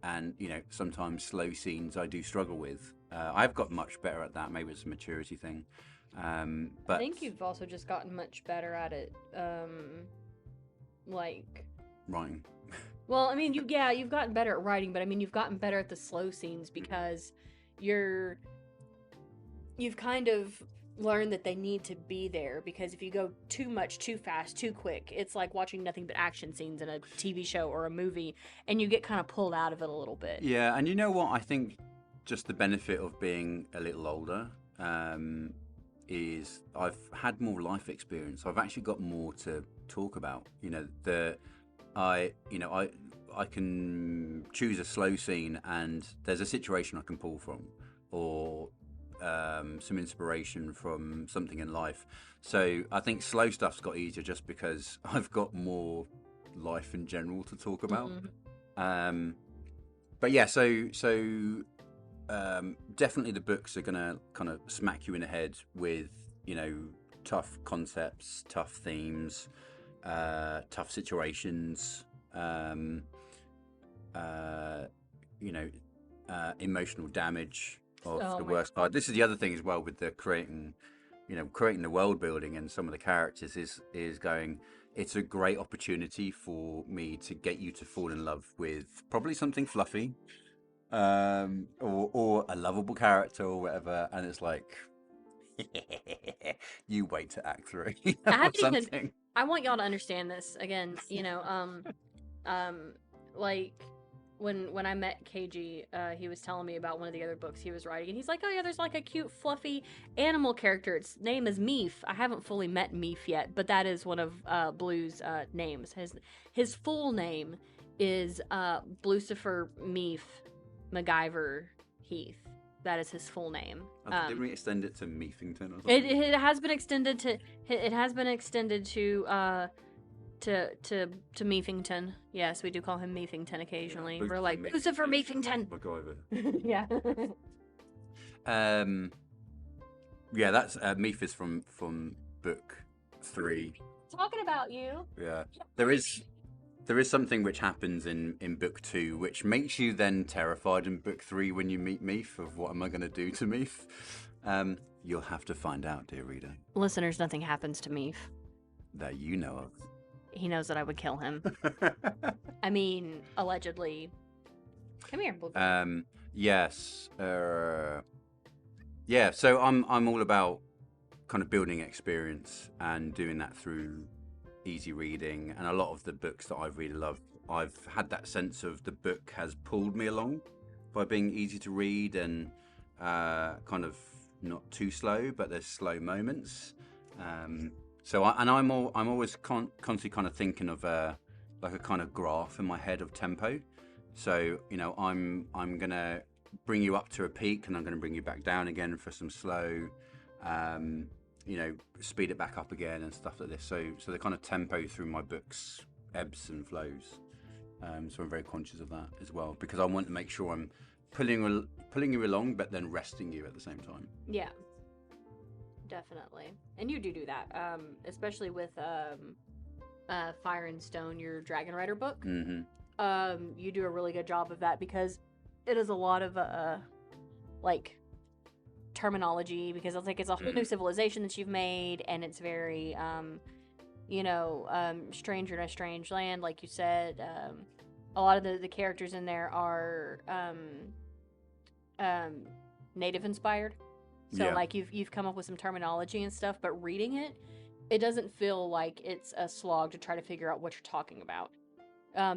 And you know, sometimes slow scenes I do struggle with. I've got much better at that. Maybe it's a maturity thing. But I think you've also just gotten much better at it. Like writing. Well, I mean, you've gotten better at writing, but I mean, you've gotten better at the slow scenes because you've kind of learned that they need to be there, because if you go too much, too fast, too quick, it's like watching nothing but action scenes in a TV show or a movie, and you get kind of pulled out of it a little bit. Yeah, and you know what? I think just the benefit of being a little older is I've had more life experience. I've actually got more to talk about. You know, I can choose a slow scene and there's a situation I can pull from, or some inspiration from something in life. So I think slow stuff's got easier just because I've got more life in general to talk about. But yeah, so definitely the books are gonna kind of smack you in the head with, you know, tough concepts, tough themes, tough situations, emotional damage of the worst part. This is the other thing as well with the creating the world building and some of the characters is going, it's a great opportunity for me to get you to fall in love with probably something fluffy, or a lovable character or whatever, and it's like, you wait to Act 3 I or haven't even. something. I want y'all to understand this again. Like when I met KG, he was telling me about one of the other books he was writing, and he's like, "Oh yeah, there's like a cute, fluffy animal character. Its name is Meef. I haven't fully met Meef yet, but that is one of Blue's names. His full name is Blucifer Meef MacGyver Heath. That is his full name. Didn't we extend it to Meefington or something? It has been extended to to Meefington. Yes, we do call him Meefington occasionally. Yeah, we're like Lucifer Meefington. MacGyver. Yeah. Yeah, that's Meef is from book 3. Talking about you. Yeah, there is something which happens in book 2 which makes you then terrified in book 3 when you meet Meef of what am I going to do to Meef. You'll have to find out, dear reader. Listeners, nothing happens to Meef. That you know of. He knows that I would kill him. I mean, allegedly. Come here, Blue. Yes. Yeah, so I'm all about kind of building experience and doing that through easy reading, and a lot of the books that I've really loved, I've had that sense of the book has pulled me along by being easy to read and kind of not too slow, but there's slow moments. So I'm always constantly kind of thinking of like a kind of graph in my head of tempo. So I'm gonna bring you up to a peak, and I'm gonna bring you back down again for some slow. Speed it back up again and stuff like this. So the kind of tempo through my books ebbs and flows. So I'm very conscious of that as well, because I want to make sure I'm pulling you along, but then resting you at the same time. Yeah, definitely. And you do that, especially with Fire and Stone, your Dragon Rider book. Mm-hmm. You do a really good job of that, because it is a lot of like terminology, because it's a whole new civilization that you've made, and it's very stranger in a strange land, like you said. A lot of the characters in there are native inspired, so like you've come up with some terminology and stuff, but reading it doesn't feel like it's a slog to try to figure out what you're talking about.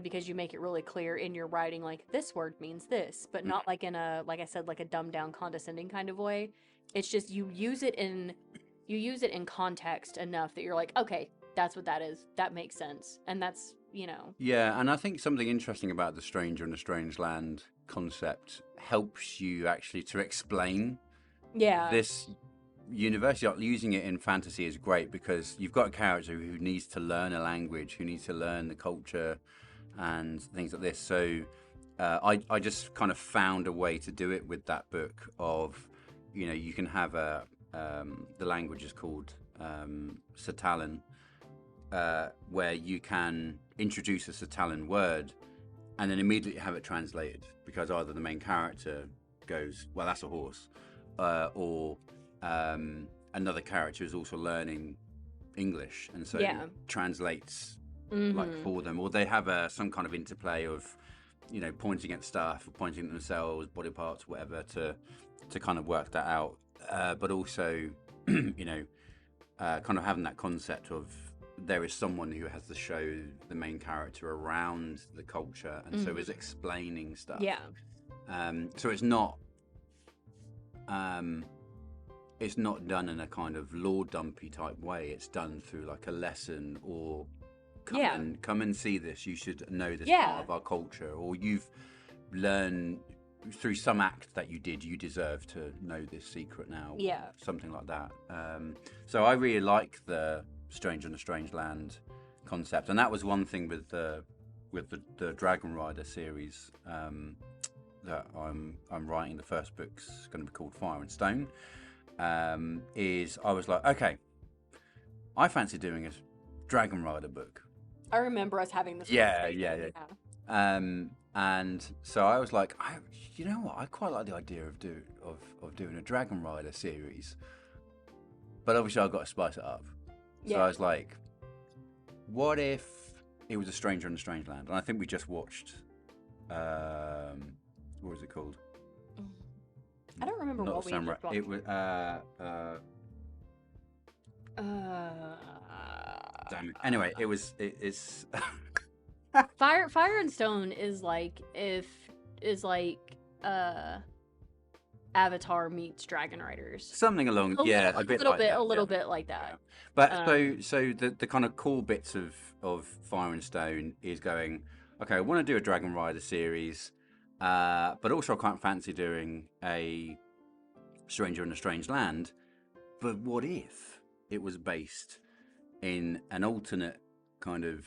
Because you make it really clear in your writing, like, this word means this, but not like in a, like I said, like a dumbed down, condescending kind of way. It's just you use it in context enough that you're like, okay, that's what that is. That makes sense, and that's Yeah, and I think something interesting about the stranger in a strange land concept helps you actually to explain this universe. Using it in fantasy is great, because you've got a character who needs to learn a language, who needs to learn the culture and things like this. So I just kind of found a way to do it with that book of, you can have the language is called Catalan, where you can introduce a Catalan word and then immediately have it translated, because either the main character goes, well, that's a horse, or another character is also learning English, and so translates like for them, or they have some kind of interplay of pointing at stuff or pointing at themselves, body parts, whatever, to kind of work that out, but also kind of having that concept of there is someone who has to show the main character around the culture, and so is explaining stuff. So it's not done in a kind of lore dumpy type way. It's done through like a lesson, or come and see this. You should know this part of our culture, or you've learned through some act that you did. You deserve to know this secret now. Something like that. So I really like the Stranger in a Strange Land concept, and that was one thing with the Dragon Rider series that I'm writing. The first book's going to be called Fire and Stone. Is I was like, okay, I fancy doing a Dragon Rider book. I remember us having this. Yeah. And so I was like, you know what? I quite like the idea of doing a Dragon Rider series, but obviously I've got to spice it up. So I was like, what if it was A Stranger in a Strange Land? And I think we just watched. What was it called? I don't remember Not what we just Samurai. watched. It was. Damn it. Anyway, it was. It's. Fire and Stone is like Avatar meets Dragon Riders. Something along, a bit like that. A little bit like that. Yeah. But so the kind of core bits of Fire and Stone is going. Okay, I want to do a Dragon Rider series, but also I can't fancy doing a Stranger in a Strange Land. But what if it was based in an alternate kind of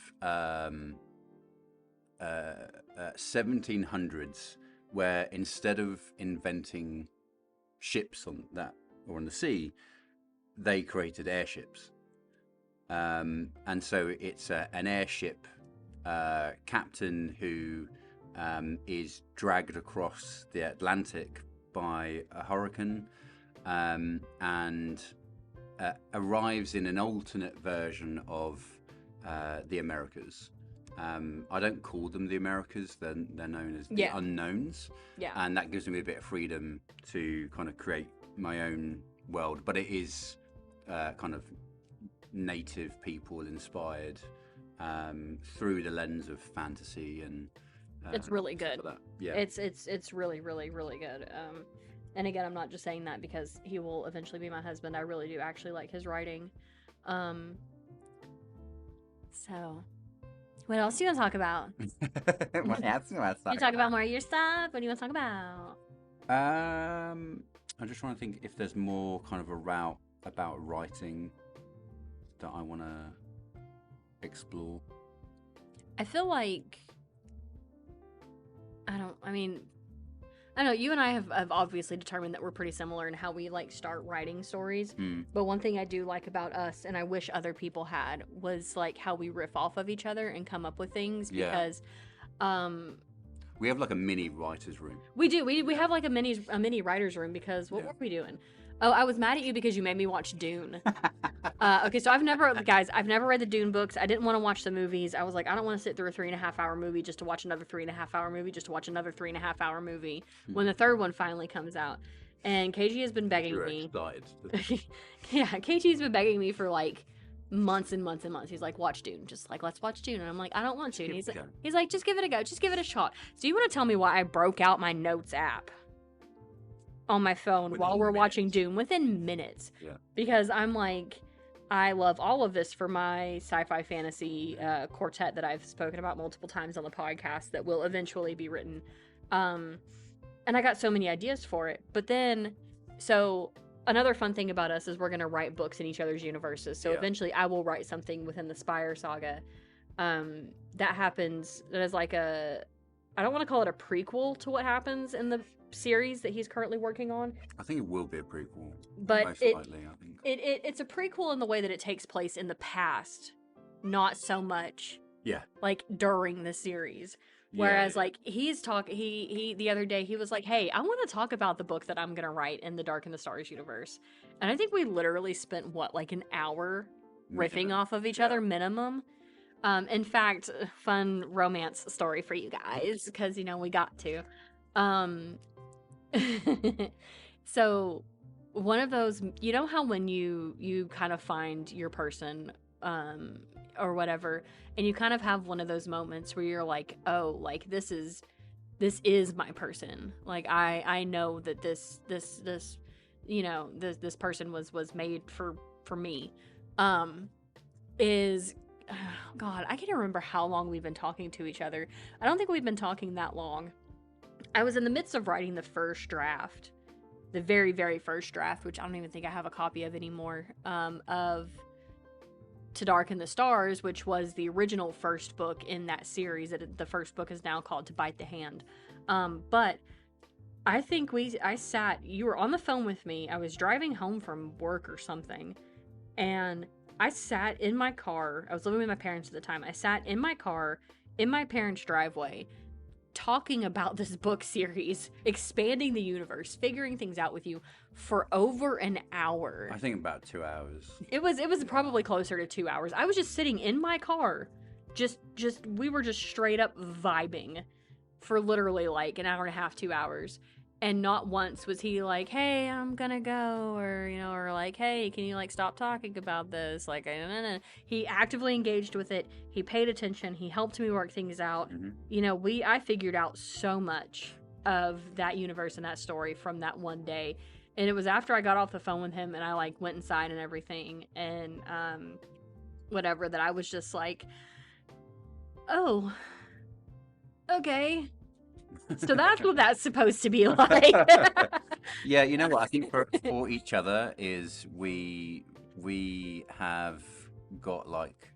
1700s, where instead of inventing ships on the sea, they created airships, and so it's an airship captain who is dragged across the Atlantic by a hurricane, and arrives in an alternate version of the Americas. I don't call them the Americas; they're known as the unknowns. Yeah, and that gives me a bit of freedom to kind of create my own world. But it is kind of native people inspired through the lens of fantasy, and it's really good. Like yeah, it's really really good. And again, I'm not just saying that because he will eventually be my husband. I really do actually like his writing. So. What else do you want to talk about? What else do you want to talk about more of your stuff? What do you want to talk about? I'm just trying to think if there's more kind of a route about writing that I want to explore. I feel like I don't know, you and I have obviously determined that we're pretty similar in how we like start writing stories. But one thing I do like about us, and I wish other people had, was like how we riff off of each other and come up with things, because we have like a mini writer's room. We do. We have like a mini writer's room, because what were we doing? Oh, I was mad at you because you made me watch Dune. Okay, so I've never read the Dune books. I didn't want to watch the movies. I was like, I don't want to sit through a 3.5-hour movie just to watch another 3.5-hour movie, just to watch another 3.5-hour movie when the third one finally comes out. And KG has been begging me. Yeah, KG's been begging me for like months and months and months. He's like, watch Dune. Just like, let's watch Dune. And I'm like, I don't want to. And he's like, just give it a go. Just give it a shot. So you want to tell me why I broke out my notes app on my phone while we're watching Dune within minutes? Yeah. Because I'm like, I love all of this for my sci-fi fantasy quartet that I've spoken about multiple times on the podcast that will eventually be written. And I got so many ideas for it. But then, so another fun thing about us is we're going to write books in each other's universes. So eventually I will write something within the Spire Saga that happens, that is like I don't want to call it a prequel to what happens in the series that he's currently working on. I think it will be a prequel, but most likely, I think. It's a prequel in the way that it takes place in the past, not so much like during the series. Whereas like he's he the other day he was like, hey, I want to talk about the book that I'm gonna write in the Dark and the Stars universe. And I think we literally spent like an hour riffing off of each other minimum. In fact, fun romance story for you guys, because we got to. So one of those, how when you kind of find your person or whatever, and you kind of have one of those moments where you're like, oh, like this is my person. Like I know that this person was made for me. Is God, I can't remember how long we've been talking to each other. I don't think we've been talking that long. I was in the midst of writing the first draft, the very, very first draft, which I don't even think I have a copy of anymore, of To Dark and the Stars, which was the original first book in that series. The first book is now called To Bite the Hand. But I think you were on the phone with me. I was driving home from work or something, and I sat in my car. I was living with my parents at the time. I sat in my car in my parents' driveway talking about this book series, expanding the universe, figuring things out with you for over an hour. I think about 2 hours. It was probably closer to 2 hours. I was just sitting in my car, we were just straight up vibing for literally like an hour and a half, 2 hours. And not once was he like, hey, I'm gonna go, or, you know, or like, hey, can you like stop talking about this? Like, he actively engaged with it. He paid attention. He helped me work things out. Mm-hmm. You know, I figured out so much of that universe and that story from that one day. And it was after I got off the phone with him and I like went inside and everything and whatever, that I was just like, oh, okay. So that's what that's supposed to be like. Yeah, you know what? I think for each other is we have got like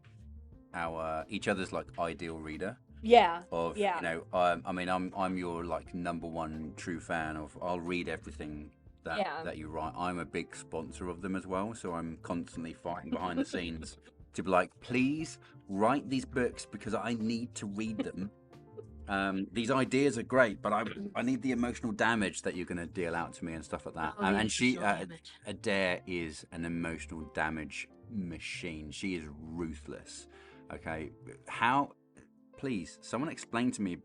each other's like ideal reader. Yeah. Of yeah. You know, I mean, I'm your like number one true fan of. I'll read everything that you write. I'm a big sponsor of them as well, so I'm constantly fighting behind the scenes to be like, please write these books because I need to read them. These ideas are great, but I need the emotional damage that you're going to deal out to me and stuff like that. Oh, and she, Adair is an emotional damage machine. She is ruthless. Okay, please, someone explain to me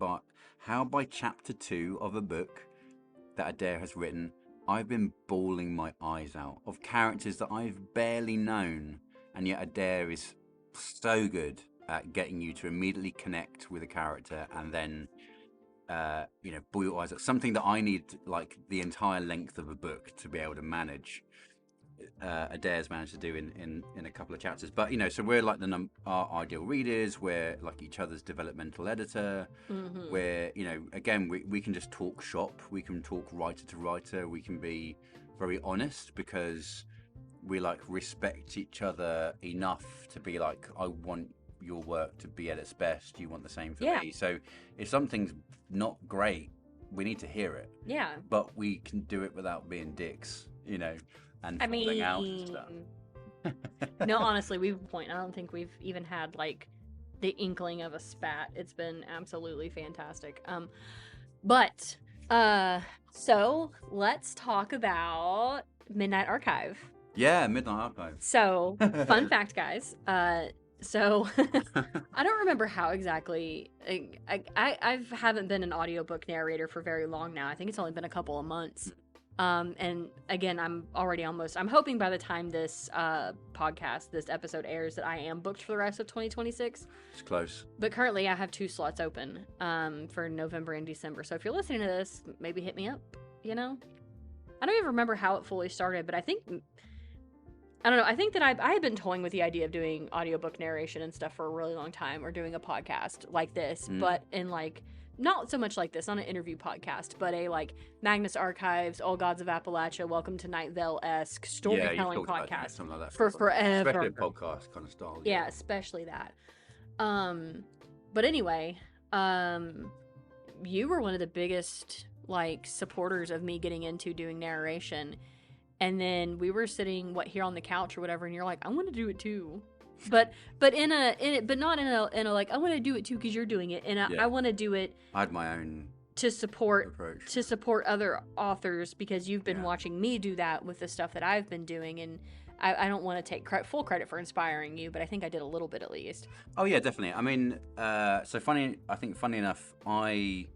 how by chapter 2 of a book that Adair has written, I've been bawling my eyes out of characters that I've barely known, and yet Adair is so good at getting you to immediately connect with a character and then, you know, boil your eyes out. Something that I need, like, the entire length of a book to be able to manage. Adair's managed to do in a couple of chapters. But, you know, so we're like our ideal readers. We're like each other's developmental editor. Mm-hmm. Where, you know, again, we can just talk shop. We can talk writer to writer. We can be very honest because we, like, respect each other enough to be like, I want your work to be at its best, you want the same for me. So if something's not great, we need to hear it. Yeah. But we can do it without being dicks, you know, and falling out and stuff. No, honestly, I don't think we've even had like the inkling of a spat. It's been absolutely fantastic. But so let's talk about Midnight Archive. Yeah, Midnight Archive. So, fun fact, guys. So I don't remember how exactly. I haven't been an audiobook narrator for very long now. I think it's only been a couple of months. And again, I'm hoping by the time this this episode airs that I am booked for the rest of 2026. It's close. But currently I have 2 slots open for November and December. So if you're listening to this, maybe hit me up, you know? I don't even remember how it fully started, but I don't know. I think that I had been toying with the idea of doing audiobook narration and stuff for a really long time, or doing a podcast like this, but in like, not so much like this, not an interview podcast, but a like Magnus Archives, All Gods of Appalachia, Welcome to Night Vale-esque storytelling podcast something like that for forever. Especially a podcast kind of style. Yeah, especially that. But anyway, you were one of the biggest like supporters of me getting into doing narration. And then we were sitting here on the couch or whatever, and you're like, I want to do it too, but not in a like, I want to do it too because you're doing it, and I want to do it. I had my own to support approach. To support other authors because you've been watching me do that with the stuff that I've been doing, and I don't want to take full credit for inspiring you, but I think I did a little bit at least. Oh yeah, definitely. I mean, funny enough, I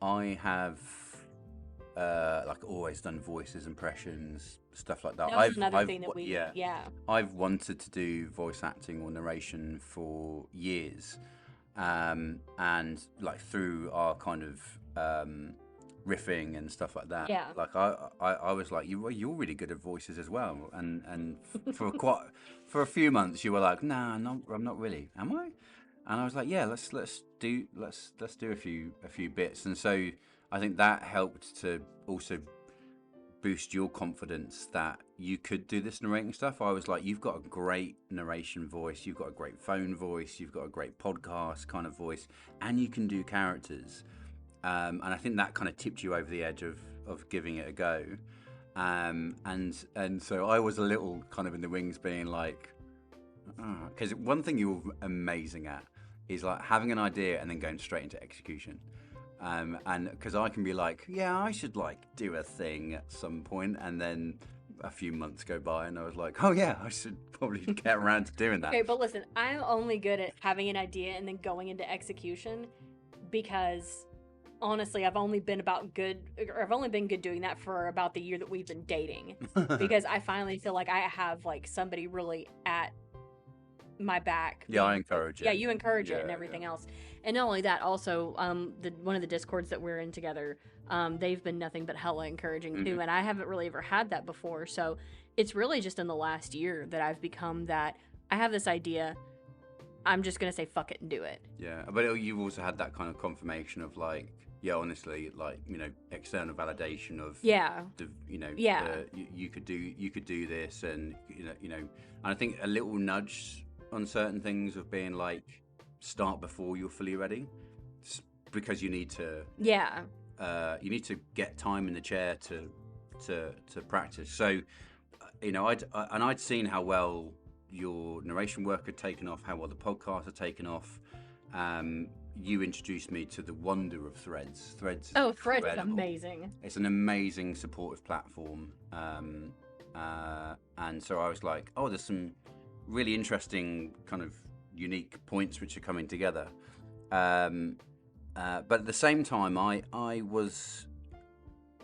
have. Like always done voices, impressions, stuff like that. That was another thing that we I've wanted to do voice acting or narration for years, and like through our kind of riffing and stuff like that. Yeah. Like I was like, you're really good at voices as well, and for a few months you were like, nah, I'm not really, am I? And I was like, yeah, let's do a few bits, and so. I think that helped to also boost your confidence that you could do this narrating stuff. I was like, you've got a great narration voice, you've got a great phone voice, you've got a great podcast kind of voice, and you can do characters. And I think that kind of tipped you over the edge of giving it a go. And so I was a little kind of in the wings being like, because one thing you're amazing at is like having an idea and then going straight into execution. And because I can be like, yeah, I should like do a thing at some point, and then a few months go by, and I was like, oh yeah, I should probably get around to doing that. Okay, but listen, I'm only good at having an idea and then going into execution because honestly, I've only been good doing that for about the year that we've been dating because I finally feel like I have like somebody really at my back. Yeah, I encourage it. Yeah, you encourage it and everything else. And not only that, also one of the discords that we're in together, they've been nothing but hella encouraging too, and I haven't really ever had that before. So it's really just in the last year that I've become that I have this idea, I'm just gonna say fuck it and do it. Yeah, but you've also had that kind of confirmation of like, yeah, honestly, like, you know, external validation of you could do this, and and I think a little nudge on certain things of being like, start before you're fully ready, because you need to get time in the chair to practice. So I'd seen how well your narration work had taken off, how well the podcast had taken off. You introduced me to the wonder of Threads. Threads is amazing. It's an amazing supportive platform, and so I was like, oh, there's some really interesting kind of unique points which are coming together. But at the same time, I was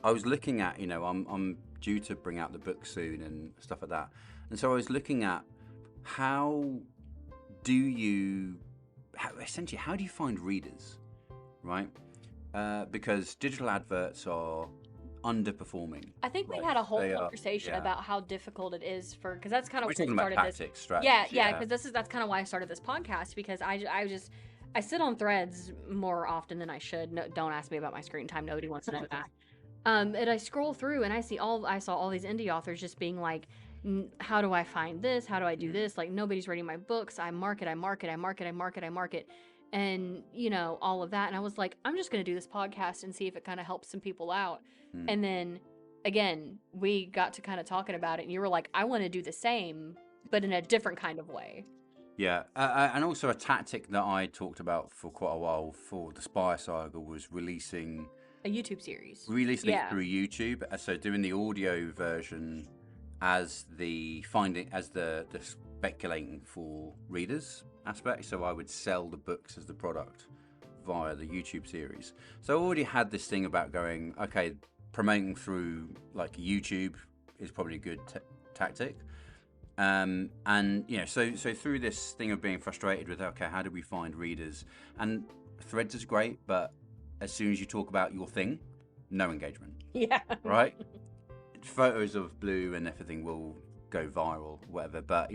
looking at, I'm due to bring out the book soon and stuff like that, and so I was looking at how do you find readers, right? Because digital adverts are underperforming. I think we had a whole conversation about how difficult it is because that's kind of what we started this. Strategies, because that's kind of why I started this podcast, because I sit on Threads more often than I should. No, don't ask me about my screen time. Nobody wants to know that. And I scroll through and I saw all these indie authors just being like, how do I find this? How do I do this? Like, nobody's reading my books. I market. And, all of that. And I was like, I'm just going to do this podcast and see if it kind of helps some people out. And then, again, we got to kind of talking about it. And you were like, I want to do the same, but in a different kind of way. Yeah. And also a tactic that I talked about for quite a while for the Spire Saga was releasing a YouTube series. Releasing it through YouTube. So doing the audio version as the speculating for readers aspect. So I would sell the books as the product via the YouTube series. So I already had this thing about going, okay, promoting through like YouTube is probably a good tactic. And so through this thing of being frustrated with, okay, how do we find readers? And Threads is great, but as soon as you talk about your thing, no engagement. Yeah. Right? Photos of Blue and everything will go viral, whatever. But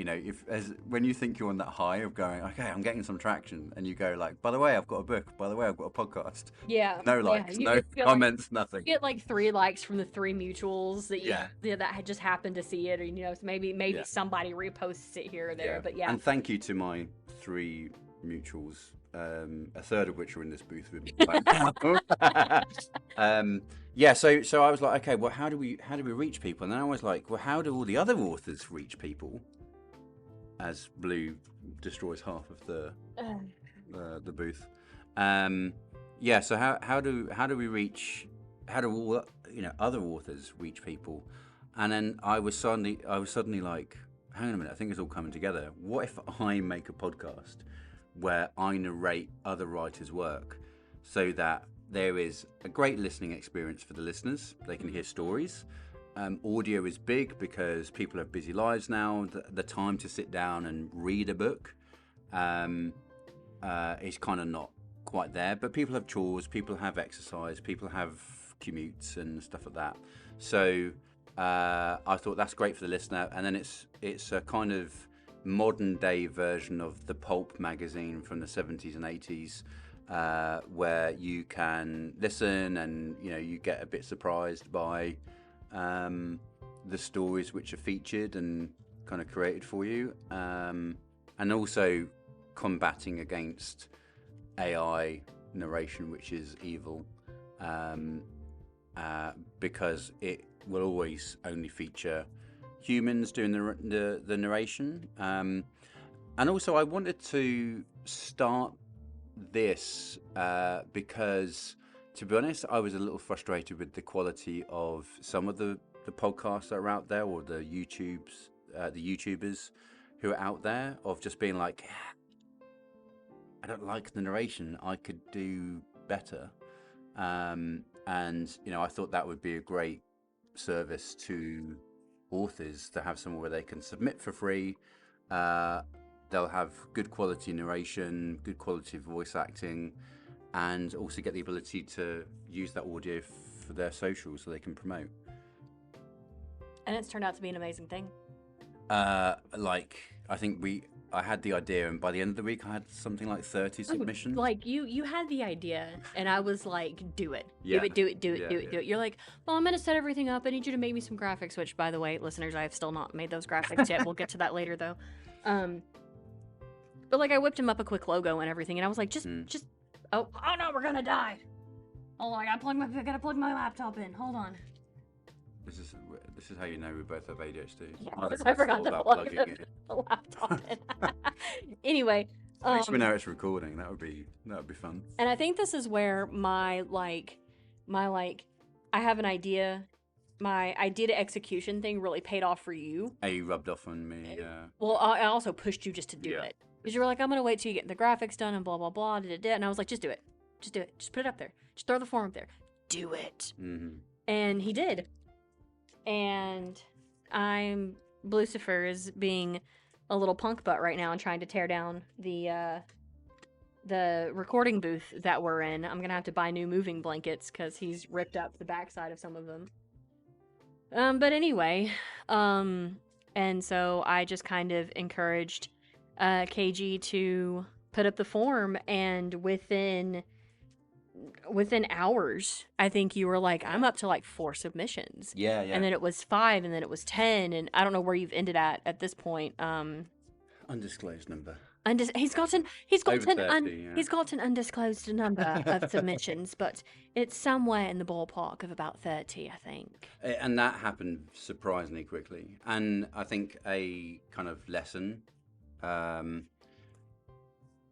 when you think you're on that high of going, okay, I'm getting some traction, and you go like, by the way, I've got a book. By the way, I've got a podcast. Yeah. No likes, no comments, nothing. You get like 3 likes from the 3 mutuals that had just happened to see it, or so maybe somebody reposts it here or there. But yeah. And thank you to my 3 mutuals. A third of which are in this booth with me right now. So I was like, okay, well, how do we reach people? And then I was like, well, how do all the other authors reach people? As Blue destroys half of the booth. So how do all other authors reach people? And then I was suddenly like, hang on a minute, I think it's all coming together. What if I make a podcast where I narrate other writers' work so that there is a great listening experience for the listeners? They can hear stories. Audio is big because people have busy lives now. The time to sit down and read a book is kind of not quite there. But people have chores, people have exercise, people have commutes and stuff like that. So I thought that's great for the listener. And then it's a kind of modern day version of the pulp magazine from the 70s and 80s, where you can listen and you get a bit surprised by the stories which are featured and kind of created for you, and also combating against AI narration, which is evil, because it will always only feature humans doing the narration. And also I wanted to start this because To be honest, I was a little frustrated with the quality of some of the podcasts that are out there, or the YouTubers who are out there, of just being like, I don't like the narration. I could do better. And I thought that would be a great service to authors to have somewhere where they can submit for free. They'll have good quality narration, good quality voice acting, and also get the ability to use that audio for their socials so they can promote. And it's turned out to be an amazing thing. I think I had the idea, and by the end of the week, I had something like 30 submissions. Like you had the idea, and I was like, do it, Yeah. do it. You're like, well, I'm gonna set everything up. I need you to make me some graphics. Which, by the way, listeners, I have still not made those graphics yet. We'll get to that later, though. But like, I whipped him up a quick logo and everything, and I was like, just. Oh no, we're gonna die. Oh, I gotta plug my laptop in. Hold on. This is how you know we both have ADHD. Yeah, I forgot to plug the laptop in. Anyway, thanks for now it's recording. That would be fun. And I think this is where my I have an idea. My idea to execution thing really paid off for you. You rubbed off on me. Well, I also pushed you just to do it. Because you were like, I'm going to wait till you get the graphics done and blah, blah, blah, and I was like, just do it. Just do it. Just put it up there. Just throw the form up there. Do it. Mm-hmm. And he did. And I'm Lucifer is being a little punk butt right now and trying to tear down the recording booth that we're in. I'm going to have to buy new moving blankets because he's ripped up the backside of some of them. But anyway, and so I just kind of encouraged KG to put up the form, and within hours, I think you were like, I'm up to like 4 submissions. Yeah. And then it was 5, and then it was 10, and I don't know where you've ended at this point. Undisclosed number. He's got an undisclosed number of submissions, but it's somewhere in the ballpark of about 30, I think. And that happened surprisingly quickly. And I think a kind of lesson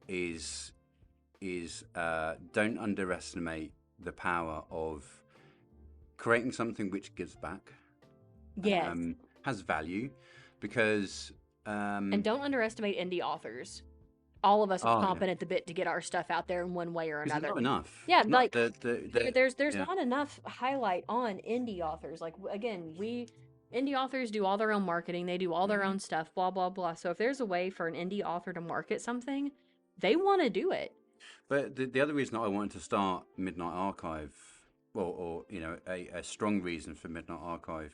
is don't underestimate the power of creating something which gives back. Yes. Has value, because and don't underestimate indie authors. All of us are chomping at the bit to get our stuff out there in one way or another. There's not enough. Yeah, not like there's not enough highlight on indie authors. Like, again, indie authors do all their own marketing. They do all their own stuff, blah, blah, blah. So if there's a way for an indie author to market something, they want to do it. But the other reason I wanted to start Midnight Archive, or a strong reason for Midnight Archive,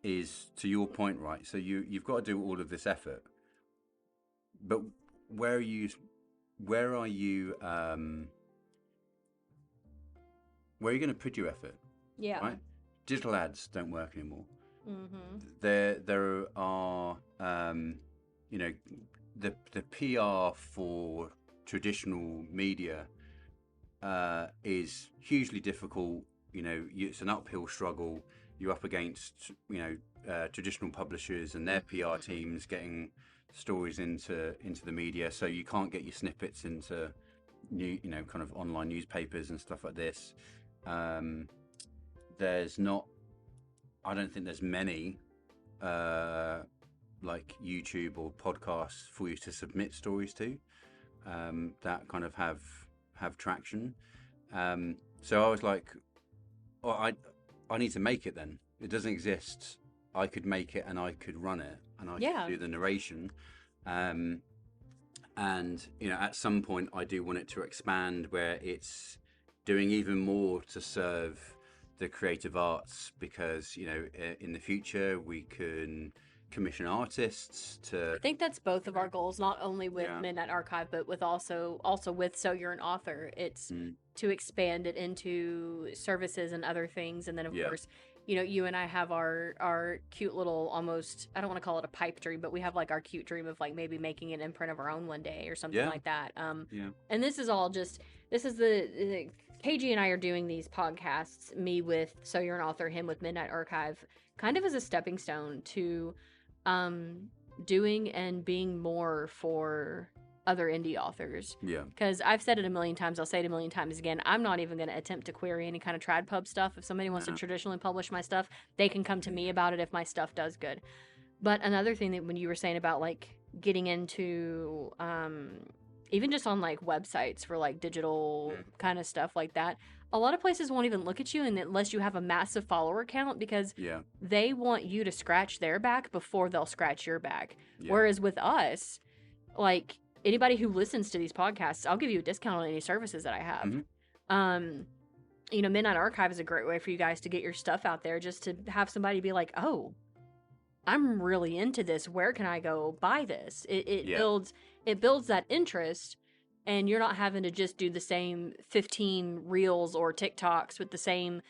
is to your point, right? So you've got to do all of this effort, but where are you going to put your effort? Yeah. Right? Digital ads don't work anymore. Mm-hmm. There are the PR for traditional media is hugely difficult. It's an uphill struggle. You're up against traditional publishers and their PR teams getting stories into the media, so you can't get your snippets into kind of online newspapers and stuff like this. I don't think there's many like YouTube or podcasts for you to submit stories to that kind of have traction. So I was like, I need to make it then. It doesn't exist. I could make it and I could run it and I could do the narration. And at some point I do want it to expand where it's doing even more to serve the creative arts, because in the future we can commission artists to. I think that's both of our goals, not only with Midnight Archive, but with also with So You're an Author. It's to expand it into services and other things, and then of course, you and I have our cute little, almost, I don't want to call it a pipe dream, but we have like our cute dream of like maybe making an imprint of our own one day or something like that. And this is all just, this is the KG and I are doing these podcasts, me with So You're an Author, him with Midnight Archive, kind of as a stepping stone to doing and being more for other indie authors. Yeah. Because I've said it a million times, I'll say it a million times again. I'm not even going to attempt to query any kind of trad pub stuff. If somebody wants to traditionally publish my stuff, they can come to me about it if my stuff does good. But another thing that when you were saying about like getting into even just on like websites for like digital kind of stuff like that, a lot of places won't even look at you unless you have a massive follower count, because they want you to scratch their back before they'll scratch your back. Whereas with us, like anybody who listens to these podcasts, I'll give you a discount on any services that I have. You know, Midnight Archive is a great way for you guys to get your stuff out there, just to have somebody be like, oh, I'm really into this. Where can I go buy this? It builds that interest, and you're not having to just do the same 15 reels or TikToks with the same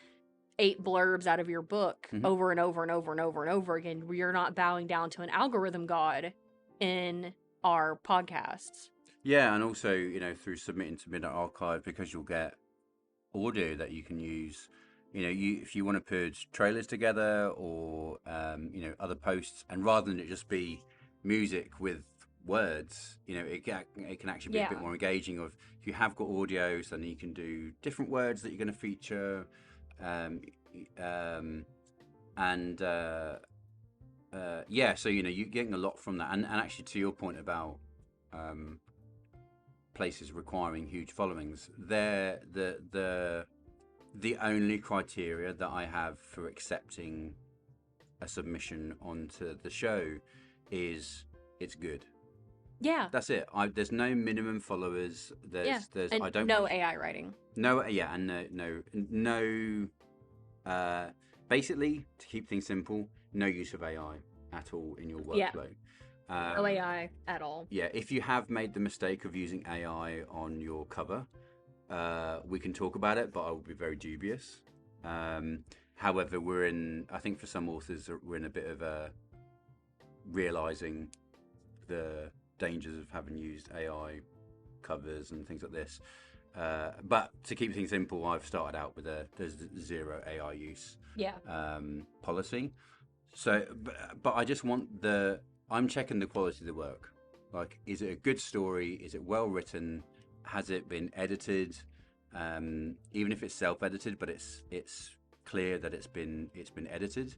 8 blurbs out of your book over and over and over and over and over again. You're not bowing down to an algorithm god in our podcasts. Yeah, and also, you know, through submitting to Midnight Archive, because you'll get audio that you can use. You know, if you want to put trailers together or, you know, other posts, and rather than it just be music with words, you know, it can actually be a bit more engaging. Of if you have got audios, then you can do different words that you're going to feature, so you know, you're getting a lot from that. And actually, to your point about places requiring huge followings, they're the only criteria that I have for accepting a submission onto the show is it's good. Yeah, that's it. There's no minimum followers. There's and I don't no AI writing. No, yeah, and no. Basically, to keep things simple, no use of AI at all in your workflow. No AI at all. Yeah, if you have made the mistake of using AI on your cover, we can talk about it, but I would be very dubious. However, I think for some authors, we're in a bit of a realizing the dangers of having used AI covers and things like this. But to keep things simple, I've started out with there's zero AI use policy. So, but I just want I'm checking the quality of the work. Like, is it a good story? Is it well written? Has it been edited? Even if it's self-edited, but it's clear that it's been edited.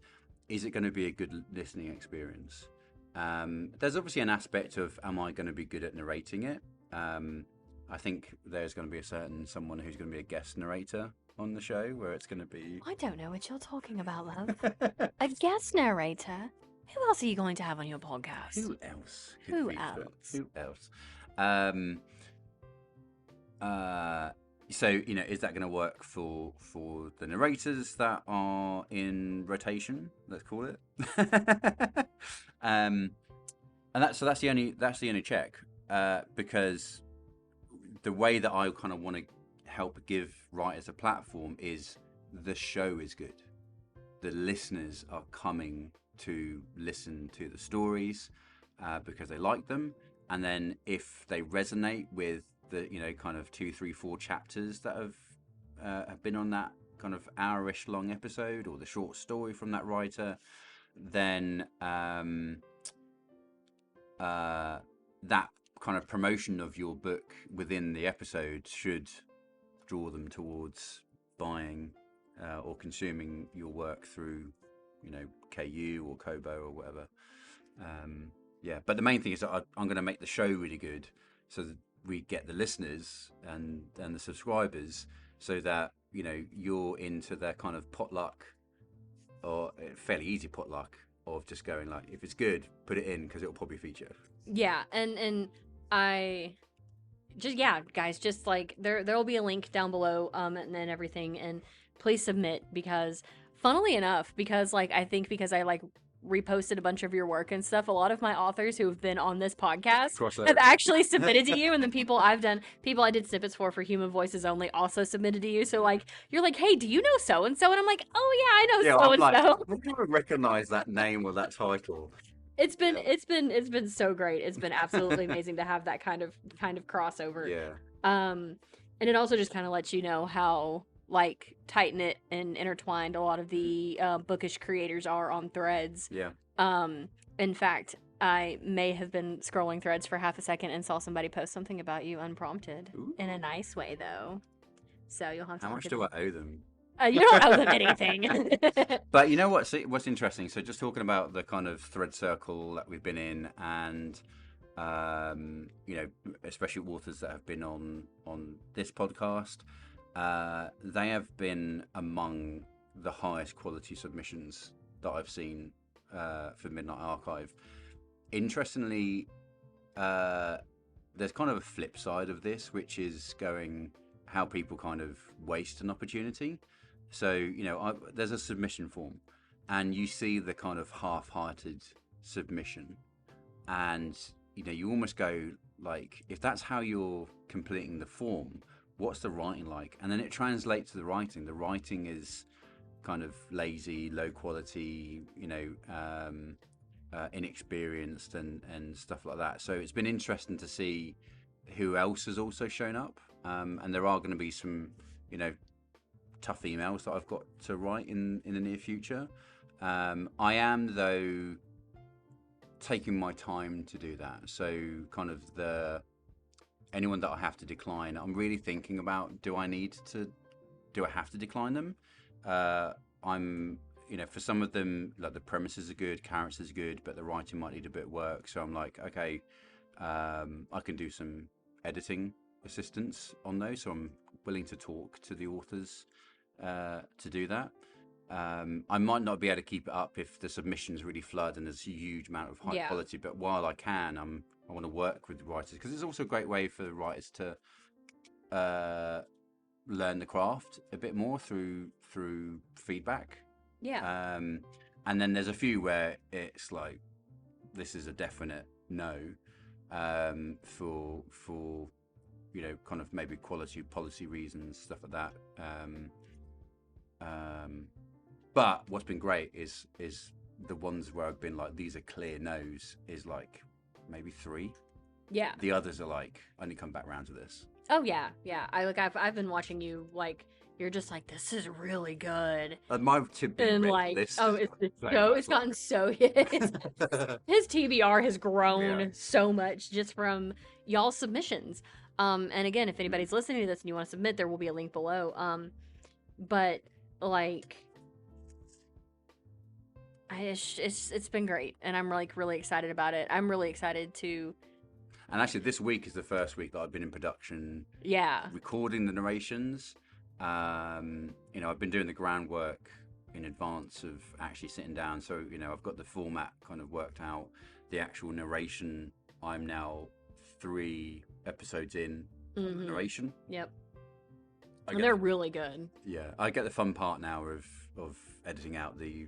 Is it going to be a good listening experience? There's obviously an aspect of, am I going to be good at narrating it? I think there's going to be someone who's going to be a guest narrator on the show, where it's going to be... I don't know what you're talking about, love. A guest narrator? Who else are you going to have on your podcast? Who else? Who else? So, you know, is that going to work for the narrators that are in rotation? Let's call it. And that's the only check, because the way that I kind of want to help give writers a platform is the show is good. The listeners are coming to listen to the stories because they like them, and then if they resonate with the, you know, kind of 2, 3, 4 chapters that have been on that kind of hour-ish long episode, or the short story from that writer, then that kind of promotion of your book within the episode should draw them towards buying or consuming your work through, you know, KU or Kobo or whatever. But the main thing is that I'm going to make the show really good, so that we get the listeners and the subscribers, so that, you know, you're into their kind of potluck, or fairly easy potluck, of just going like, if it's good, put it in, because it'll probably feature. Yeah, and I just, guys, just like there'll be a link down below, and then everything, and please submit, because funnily enough, because like I think because I like reposted a bunch of your work and stuff, a lot of my authors who have been on this podcast have actually submitted to you, and the people I did snippets for Human Voices Only also submitted to you. So like, you're like, hey, do you know so and so? And I'm like, oh yeah, I know so and so. I never recognize that name or that title. It's been so great. It's been absolutely amazing to have that kind of crossover. Yeah. And it also just kind of lets you know how like tight-knit and intertwined a lot of the bookish creators are on Threads. Yeah. In fact, I may have been scrolling threads for half a second and saw somebody post something about you unprompted. Ooh. In a nice way, though. So you'll have to How look much at do I owe them? You don't owe them anything. But you know what's interesting? So just talking about the kind of thread circle that we've been in, and you know, especially authors that have been on this podcast, they have been among the highest quality submissions that I've seen for Midnight Archive. Interestingly, there's kind of a flip side of this, which is going how people kind of waste an opportunity. So, you know, there's a submission form, and you see the kind of half-hearted submission, and, you know, you almost go, like, if that's how you're completing the form, what's the writing like? And then it translates to the writing. The writing is kind of lazy, low quality, you know, inexperienced and stuff like that. So it's been interesting to see who else has also shown up. And there are going to be some, you know, tough emails that I've got to write in the near future. I am, though, taking my time to do that. So kind of anyone that I have to decline, I'm really thinking about, do I have to decline them? I'm, you know, for some of them, like, the premises are good, characters are good, but the writing might need a bit of work. So I'm like, okay, I can do some editing assistance on those. So I'm willing to talk to the authors to do that. I might not be able to keep it up if the submissions really flood and there's a huge amount of high quality, but while I can, I want to work with the writers, because it's also a great way for the writers to learn the craft a bit more through feedback. Yeah. And then there's a few where it's like, this is a definite no, for you know, kind of maybe quality policy reasons, stuff like that. But what's been great is the ones where I've been like, these are clear no's, is like maybe 3. Yeah. The others are like, only come back round to this. Oh yeah, yeah. I've been watching you, like, you're just like, this is really good. My to-be And read like, list oh, is it's gotten so his TBR has grown so much just from y'all's submissions. And again, if anybody's listening to this and you want to submit, there will be a link below. But like, it's been great, and I'm like really excited about it. I'm really excited to. And actually, this week is the first week that I've been in production. Yeah. Recording the narrations. You know, I've been doing the groundwork in advance of actually sitting down. So, you know, I've got the format kind of worked out. The actual narration, I'm now 3 episodes in narration. Yep. And they're really good. Yeah, I get the fun part now of editing out the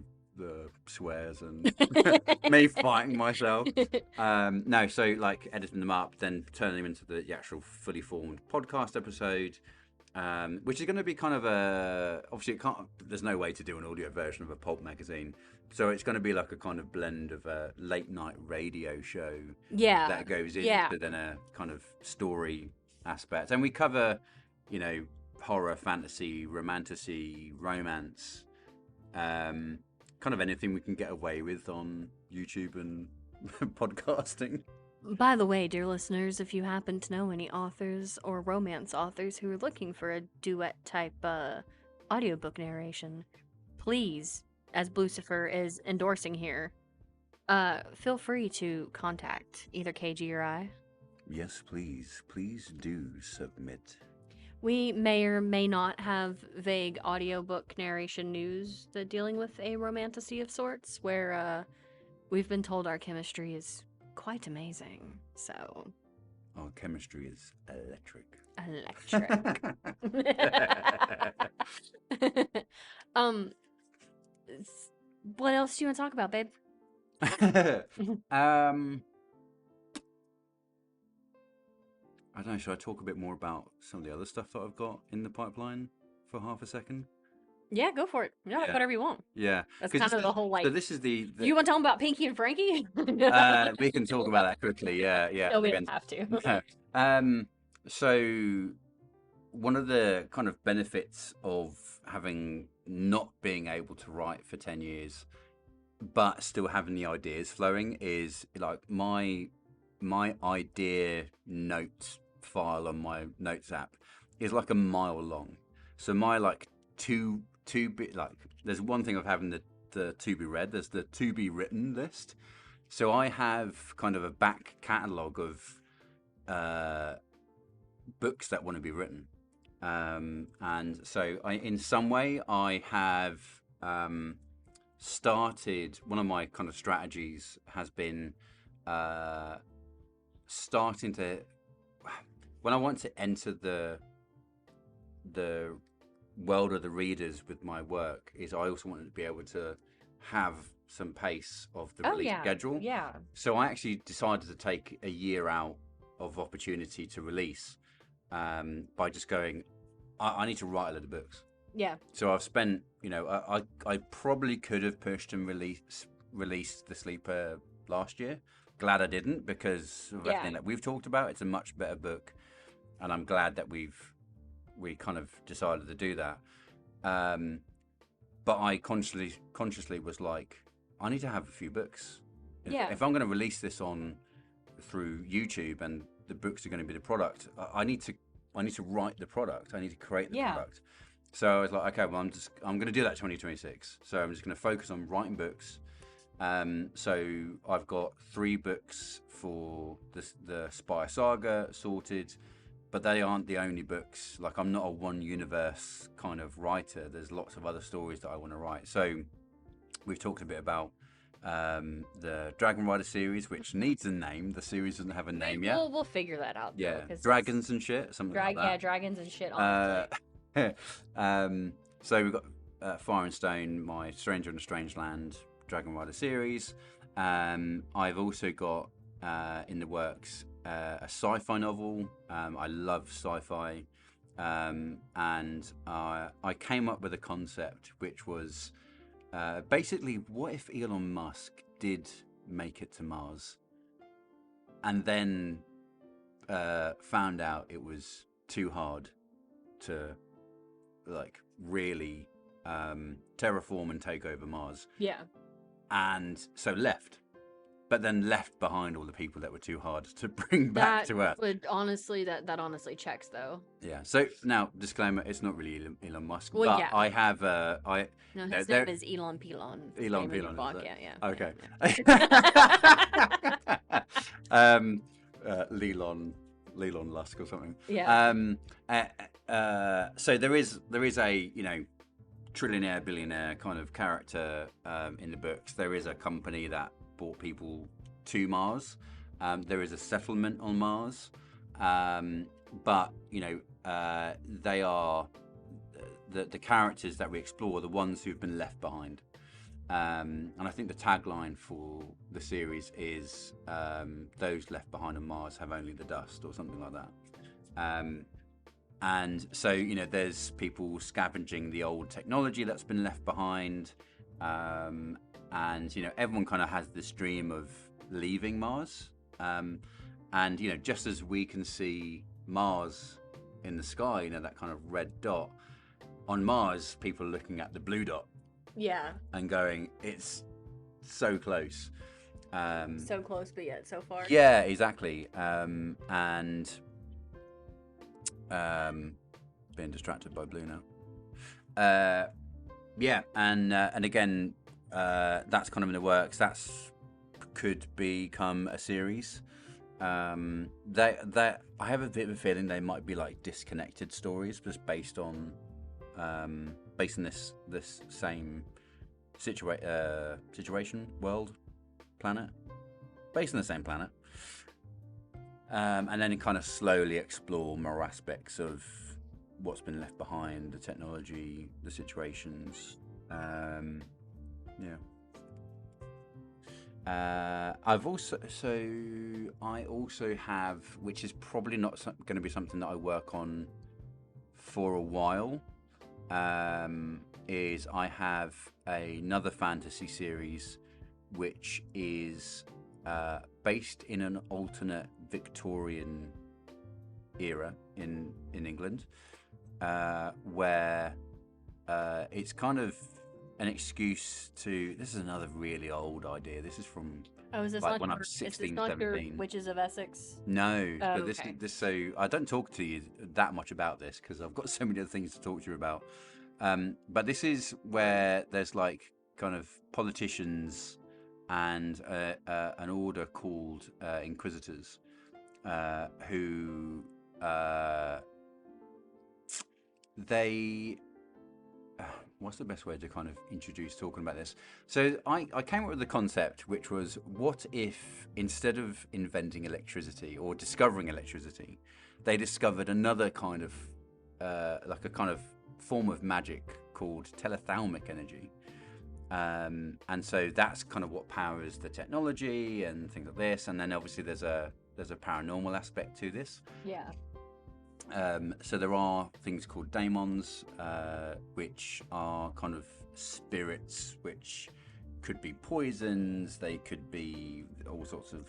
swears and me fighting myself. No, so like editing them up, then turning them into the actual fully formed podcast episode, which is going to be kind of obviously there's no way to do an audio version of a pulp magazine, so it's going to be like a kind of blend of a late night radio show that goes into then a kind of story aspect, and we cover, you know, horror, fantasy, romantasy, romance, kind of anything we can get away with on YouTube and podcasting. By the way, dear listeners, if you happen to know any authors or romance authors who are looking for a duet type audiobook narration, please, as Blucifer is endorsing here, feel free to contact either KG or I. Yes, please do submit. We may or may not have vague audiobook narration news that dealing with a romantasy of sorts, where we've been told our chemistry is quite amazing. So our chemistry is electric. What else do you want to talk about, babe? I don't know, should I talk a bit more about some of the other stuff that I've got in the pipeline for half a second? Yeah, go for it. Yeah, whatever you want. Yeah. That's kind of the whole, like... So this is the... Do you want to tell them about Pinky and Frankie? We can talk about that quickly, yeah. No, we don't have to. No. So one of the kind of benefits of having not being able to write for 10 years but still having the ideas flowing is like my idea note file on my notes app is like a mile long. So my like two bit like there's one thing of having the to be read. There's the to be written list. So I have kind of a back catalogue of books that want to be written, and so in some way, I have started. One of my kind of strategies has been starting to, when I want to enter the world of the readers with my work, is I also wanted to be able to have some pace of the release schedule. Yeah. So I actually decided to take a year out of opportunity to release, by just going, I need to write a lot of books. Yeah. So I've spent, I probably could have pushed and released The Sleeper last year. Glad I didn't, because of everything that we've talked about. It's a much better book, and I'm glad that we kind of decided to do that. But I consciously was like, I need to have a few books. If I'm going to release this through YouTube and the books are going to be the product, I need to write the product. I need to create the product. So I was like, okay, well, I'm going to do that 2026. So I'm just going to focus on writing books. So I've got 3 books for the Spire Saga sorted, but they aren't the only books. Like, I'm not a one universe kind of writer. There's lots of other stories that I want to write. So we've talked a bit about the Dragon Rider series, which needs a name. The series doesn't have a name yet. We'll figure that out. Yeah, dragons and shit, something like that. Yeah, dragons and shit. Honestly. So we've got Fire and Stone, my Stranger in a Strange Land Dragon Rider series. I've also got in the works a sci-fi novel. I love sci-fi, and I came up with a concept which was basically, what if Elon Musk did make it to Mars and then found out it was too hard to like really terraform and take over Mars? Yeah. And so left, but then left behind all the people that were too hard to bring back to Earth. That honestly checks, though. Yeah. So now, disclaimer: it's not really Elon Musk, well, but I have No, his name is Elon Pelon. Elon Pelon. Yeah. Okay. Leland Lusk or something. Yeah. So there is a trillionaire, billionaire kind of character in the books. There is a company that brought people to Mars. There is a settlement on Mars, but they are the characters that we explore, the ones who've been left behind. And I think the tagline for the series is those left behind on Mars have only the dust, or something like that. And so, there's people scavenging the old technology that's been left behind. And, everyone kind of has this dream of leaving Mars. And, just as we can see Mars in the sky, that kind of red dot, on Mars, people are looking at the blue dot. Yeah. And going, it's so close. So close, but yet so far. Yeah, exactly. Being distracted by blue now. And again, that's kind of in the works. That's could become a series. That I have a bit of a feeling they might be like disconnected stories, just based on this same situation, world, planet, based on the same planet. And then kind of slowly explore more aspects of what's been left behind, the technology, the situations. I also have, which is probably not going to be something that I work on for a while, is I have another fantasy series which is based in an alternate Victorian era in England, where it's kind of an excuse to. This is another really old idea. This is from Oh, is this like not when I your, was is this 16, not your 17. Witches of Essex? No, Oh, but okay. this so I don't talk to you that much about this because I've got so many other things to talk to you about. But this is where there's like kind of politicians and an order called Inquisitors who they what's the best way to kind of introduce talking about this? So I came up with the concept, which was, what if instead of inventing electricity or discovering electricity, they discovered another kind of like a kind of form of magic called telethalmic energy. And so that's kind of what powers the technology and things like this. And then obviously there's a paranormal aspect to this. Yeah. So there are things called daemons, which are kind of spirits, which could be poisons. They could be all sorts of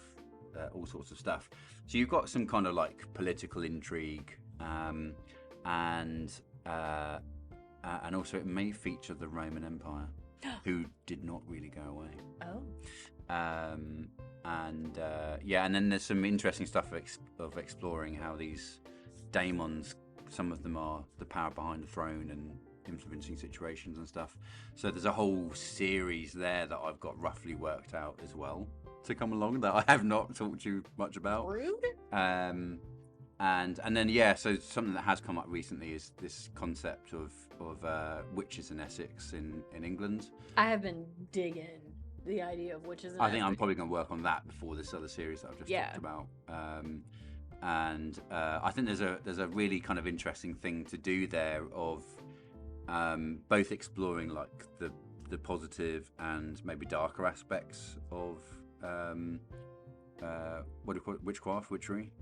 stuff. So you've got some kind of like political intrigue, and also it may feature the Roman Empire, who did not really go away. Oh. And then there's some interesting stuff of exploring how these daemons, some of them are the power behind the throne and influencing situations and stuff. So there's a whole series there that I've got roughly worked out as well to come along that I have not talked to you much about. Rude. And then so something that has come up recently is this concept of witches in Essex in England. I have been digging the idea of witches in I think Essex. I'm probably going to work on that before this other series that I've just talked about. And I think there's a really kind of interesting thing to do there of both exploring like the positive and maybe darker aspects of what do you call it? Witchcraft, witchery.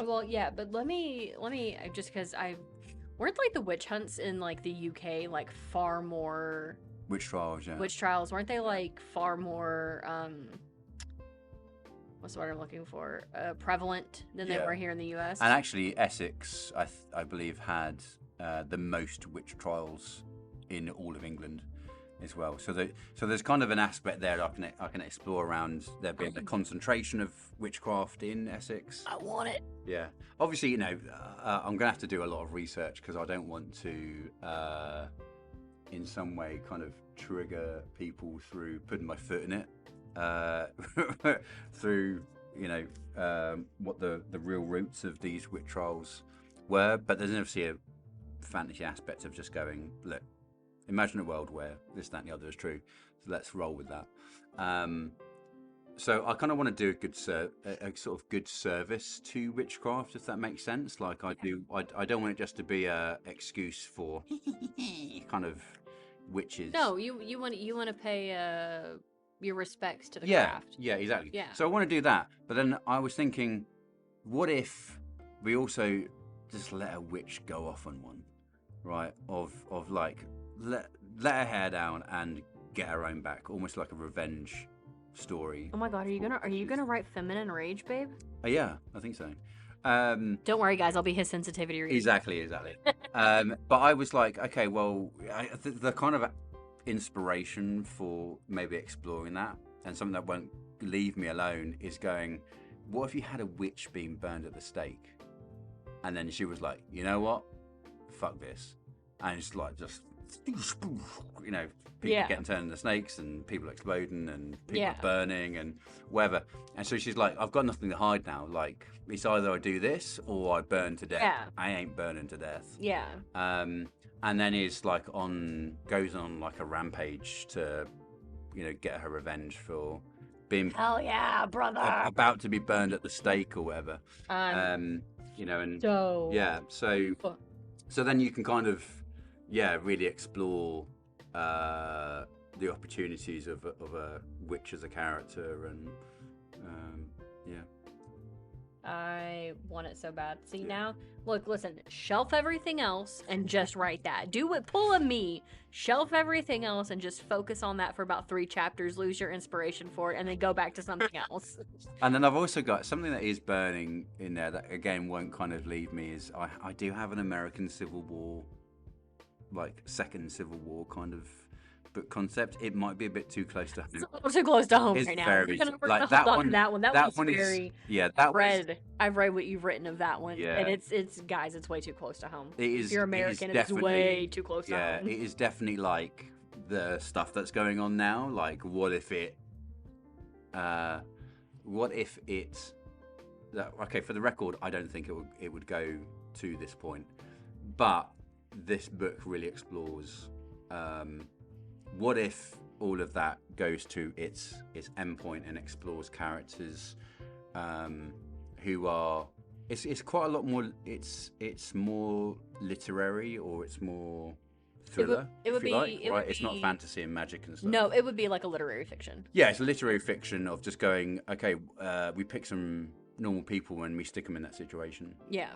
Well, yeah, but let me just because weren't like the witch hunts in like the UK like far more Witch trials, yeah. Witch trials, weren't they like far more what's the word I'm looking for? Prevalent than they were here in the US. And actually, Essex, I believe, had the most witch trials in all of England as well. So there's kind of an aspect there that I can explore around there being a concentration of witchcraft in Essex. I want it. Yeah. Obviously, I'm going to have to do a lot of research because I don't want to, in some way, kind of trigger people through putting my foot in it. Through what the real roots of these witch trials were, but there's obviously a fantasy aspect of just going, look, imagine a world where this, that, and the other is true, so let's roll with that. So I kind of want to do a sort of good service to witchcraft, if that makes sense. Like I don't want it just to be a excuse for kind of witches. No, you want to pay your respects to the Yeah, craft. yeah, exactly. Yeah. So I want to do that, but then I was thinking, what if we also just let a witch go off on one, right? Of like let her hair down and get her own back, almost like a revenge story. Oh my god, are you gonna write feminine rage, babe? Yeah, I think so. Don't worry, guys, I'll be his sensitivity reader. Exactly. But I was like, okay, well, the kind of inspiration for maybe exploring that and something that won't leave me alone is going, what if you had a witch being burned at the stake? And then she was like, you know what? Fuck this. And it's like just, people getting turned into snakes and people exploding and people burning and whatever. And so she's like, I've got nothing to hide now. Like, it's either I do this or I burn to death. Yeah. I ain't burning to death. Yeah. And then is like goes on like a rampage to, get her revenge for being hell yeah, brother, about to be burned at the stake or whatever. And so yeah, so then you can kind of really explore the opportunities of a witch as a character and I want it so bad. See, now, look, listen, shelf everything else and just write that. Pull a me, shelf everything else and just focus on that for about 3 chapters, lose your inspiration for it, and then go back to something else. And then I've also got something that is burning in there that, again, won't kind of leave me, is I do have an American Civil War, like Second Civil War kind of book concept, it might be a bit too close to home. It's a little too close to home It's right now. very We're gonna like hold that on one. to that one. That That one's one is very. I've read what you've written of that one, Yeah. and it's guys, it's way too close to home. It is. If you're American, it is it's way too close to home. Yeah, it is definitely like the stuff that's going on now. Like, what if it's okay? For the record, I don't think it would go to this point, but this book really explores what if all of that goes to its endpoint and explores characters who are. It's quite a lot more. It's more literary, or it's more thriller. It would if you be. like, It right? would It's not be- fantasy and magic and stuff. No, it would be like a literary fiction. Yeah, it's a literary fiction of just going. Okay, we pick some normal people and we stick them in that situation. Yeah.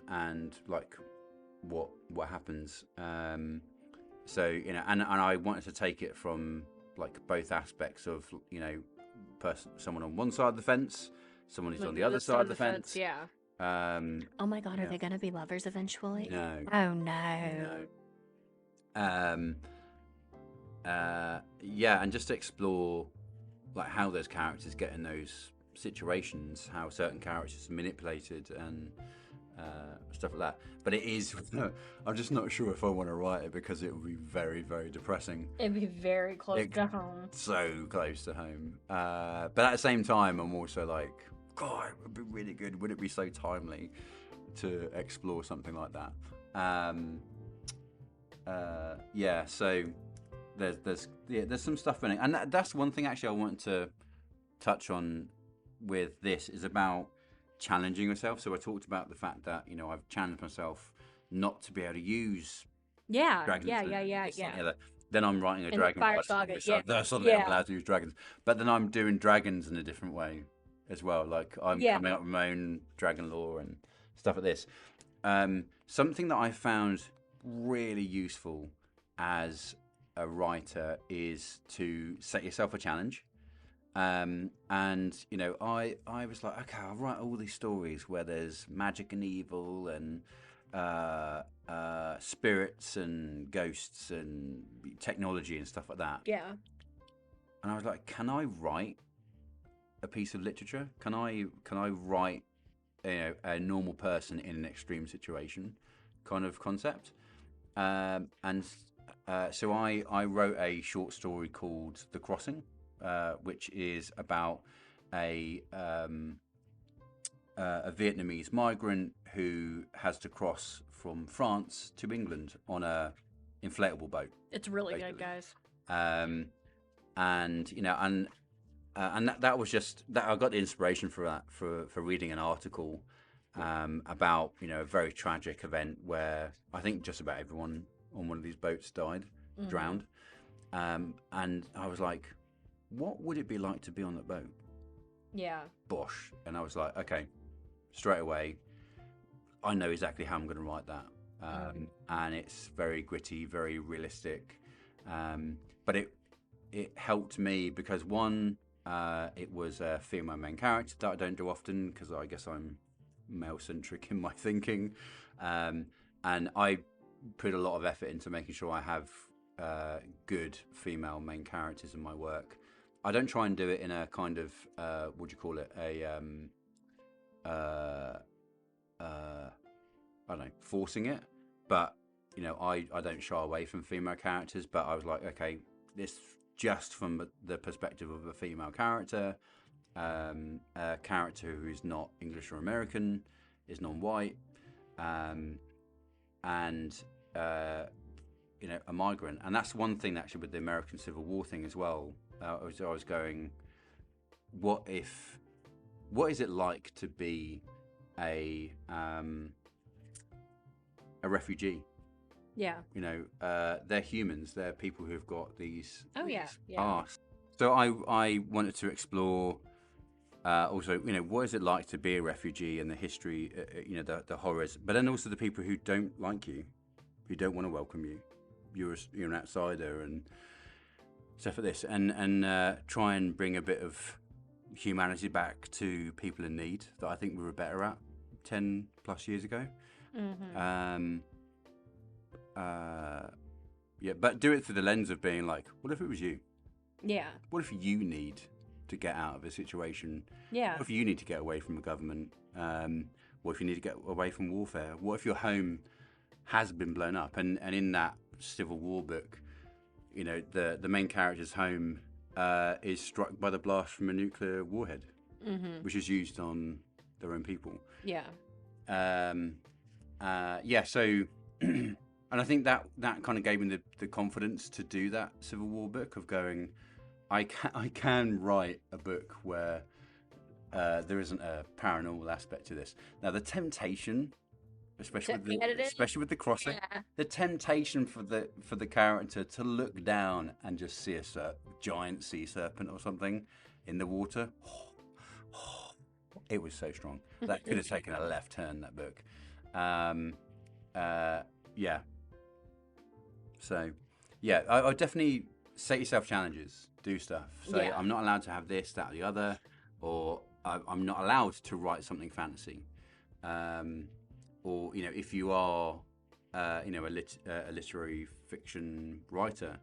And like, what happens? So and I wanted to take it from like both aspects of someone on one side of the fence. Someone who's Like on the other side of the fence. Yeah. Oh my God, are they gonna be lovers eventually? No. Oh no. Yeah, and just to explore like how those characters get in those situations, how certain characters are manipulated, and stuff like that. But it is. I'm just not sure if I want to write it because it would be very, very depressing. It'd be very close to home. So close to home. But at the same time, I'm also like, God, it would be really good. Would it be so timely to explore something like that? Yeah. So there's some stuff in it, and that's one thing actually I wanted to touch on with this is about challenging yourself. So I talked about the fact that I've challenged myself not to be able to use dragons. Yeah. Then I'm writing a In dragon. Spire Saga, Suddenly I'm allowed to use dragons. But then I'm doing dragons in a different way as well. Like I'm coming up with my own dragon lore and stuff like this. Something that I found really useful as a writer is to set yourself a challenge. And I was like, okay, I'll write all these stories where there's magic and evil and spirits and ghosts and technology and stuff like that. Yeah. And I was like, can I write a piece of literature? Can I write a normal person in an extreme situation kind of concept? So I wrote a short story called The Crossing, which is about a Vietnamese migrant who has to cross from France to England on a inflatable boat. It's really basically. good, guys. And that was just that I got the inspiration for that for reading an article about a very tragic event where I think just about everyone on one of these boats died, drowned, and I was like, what would it be like to be on that boat? Yeah. Bosh. And I was like, okay, straight away, I know exactly how I'm going to write that. And it's very gritty, very realistic. But it helped me because one, it was a female main character that I don't do often because I guess I'm male-centric in my thinking. And I put a lot of effort into making sure I have good female main characters in my work. I don't try and do it in a kind of what do you call it? I don't know, forcing it. But I don't shy away from female characters. But I was like, okay, this just from the perspective of a female character, a character who is not English or American, is non-white, and a migrant. And that's one thing actually with the American Civil War thing as well. I was going, what is it like to be a refugee? Yeah. They're humans. They're people who've got these. Oh yeah. Arse. So I wanted to explore also, what is it like to be a refugee and the history, the horrors, but then also the people who don't like you, who don't want to welcome you. You're an outsider and stuff like this, and try and bring a bit of humanity back to people in need that I think we were better at 10 plus years ago. but do it through the lens of being like, what if it was you? Yeah. What if you need to get out of a situation? Yeah. What if you need to get away from the government? What if you need to get away from warfare? What if your home has been blown up? And in that Civil War book, you know, the main character's home is struck by the blast from a nuclear warhead, which is used on their own people. Yeah. So and I think that kind of gave me the confidence to do that Civil War book of going, I can write a book where there isn't a paranormal aspect to this. Now the temptation, especially with the crossing, the temptation for the character to look down and just see a giant sea serpent or something in the water, it was so strong. That could have taken a left turn, that book. So I definitely set yourself challenges, do stuff. So I'm not allowed to have this, that, or the other, or I'm not allowed to write something fantasy. Or, you know, if you are, a literary fiction writer,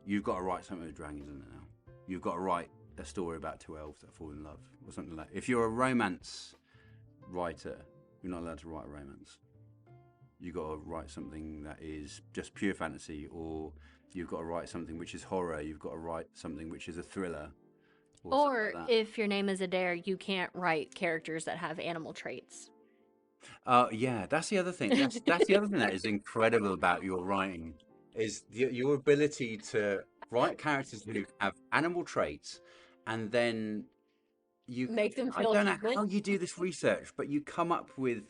you've got to write something with dragons in it now. You've got to write a story about two elves that fall in love or something like that. If you're a romance writer, you're not allowed to write a romance. You've got to write something that is just pure fantasy, or you've got to write something which is horror. You've got to write something which is a thriller. Or like if your name is Adair, you can't write characters that have animal traits. That's the other thing. That's the other thing that is incredible about your writing is your ability to write characters who have animal traits, and then you make them feel I don't know how you do this research, but you come up with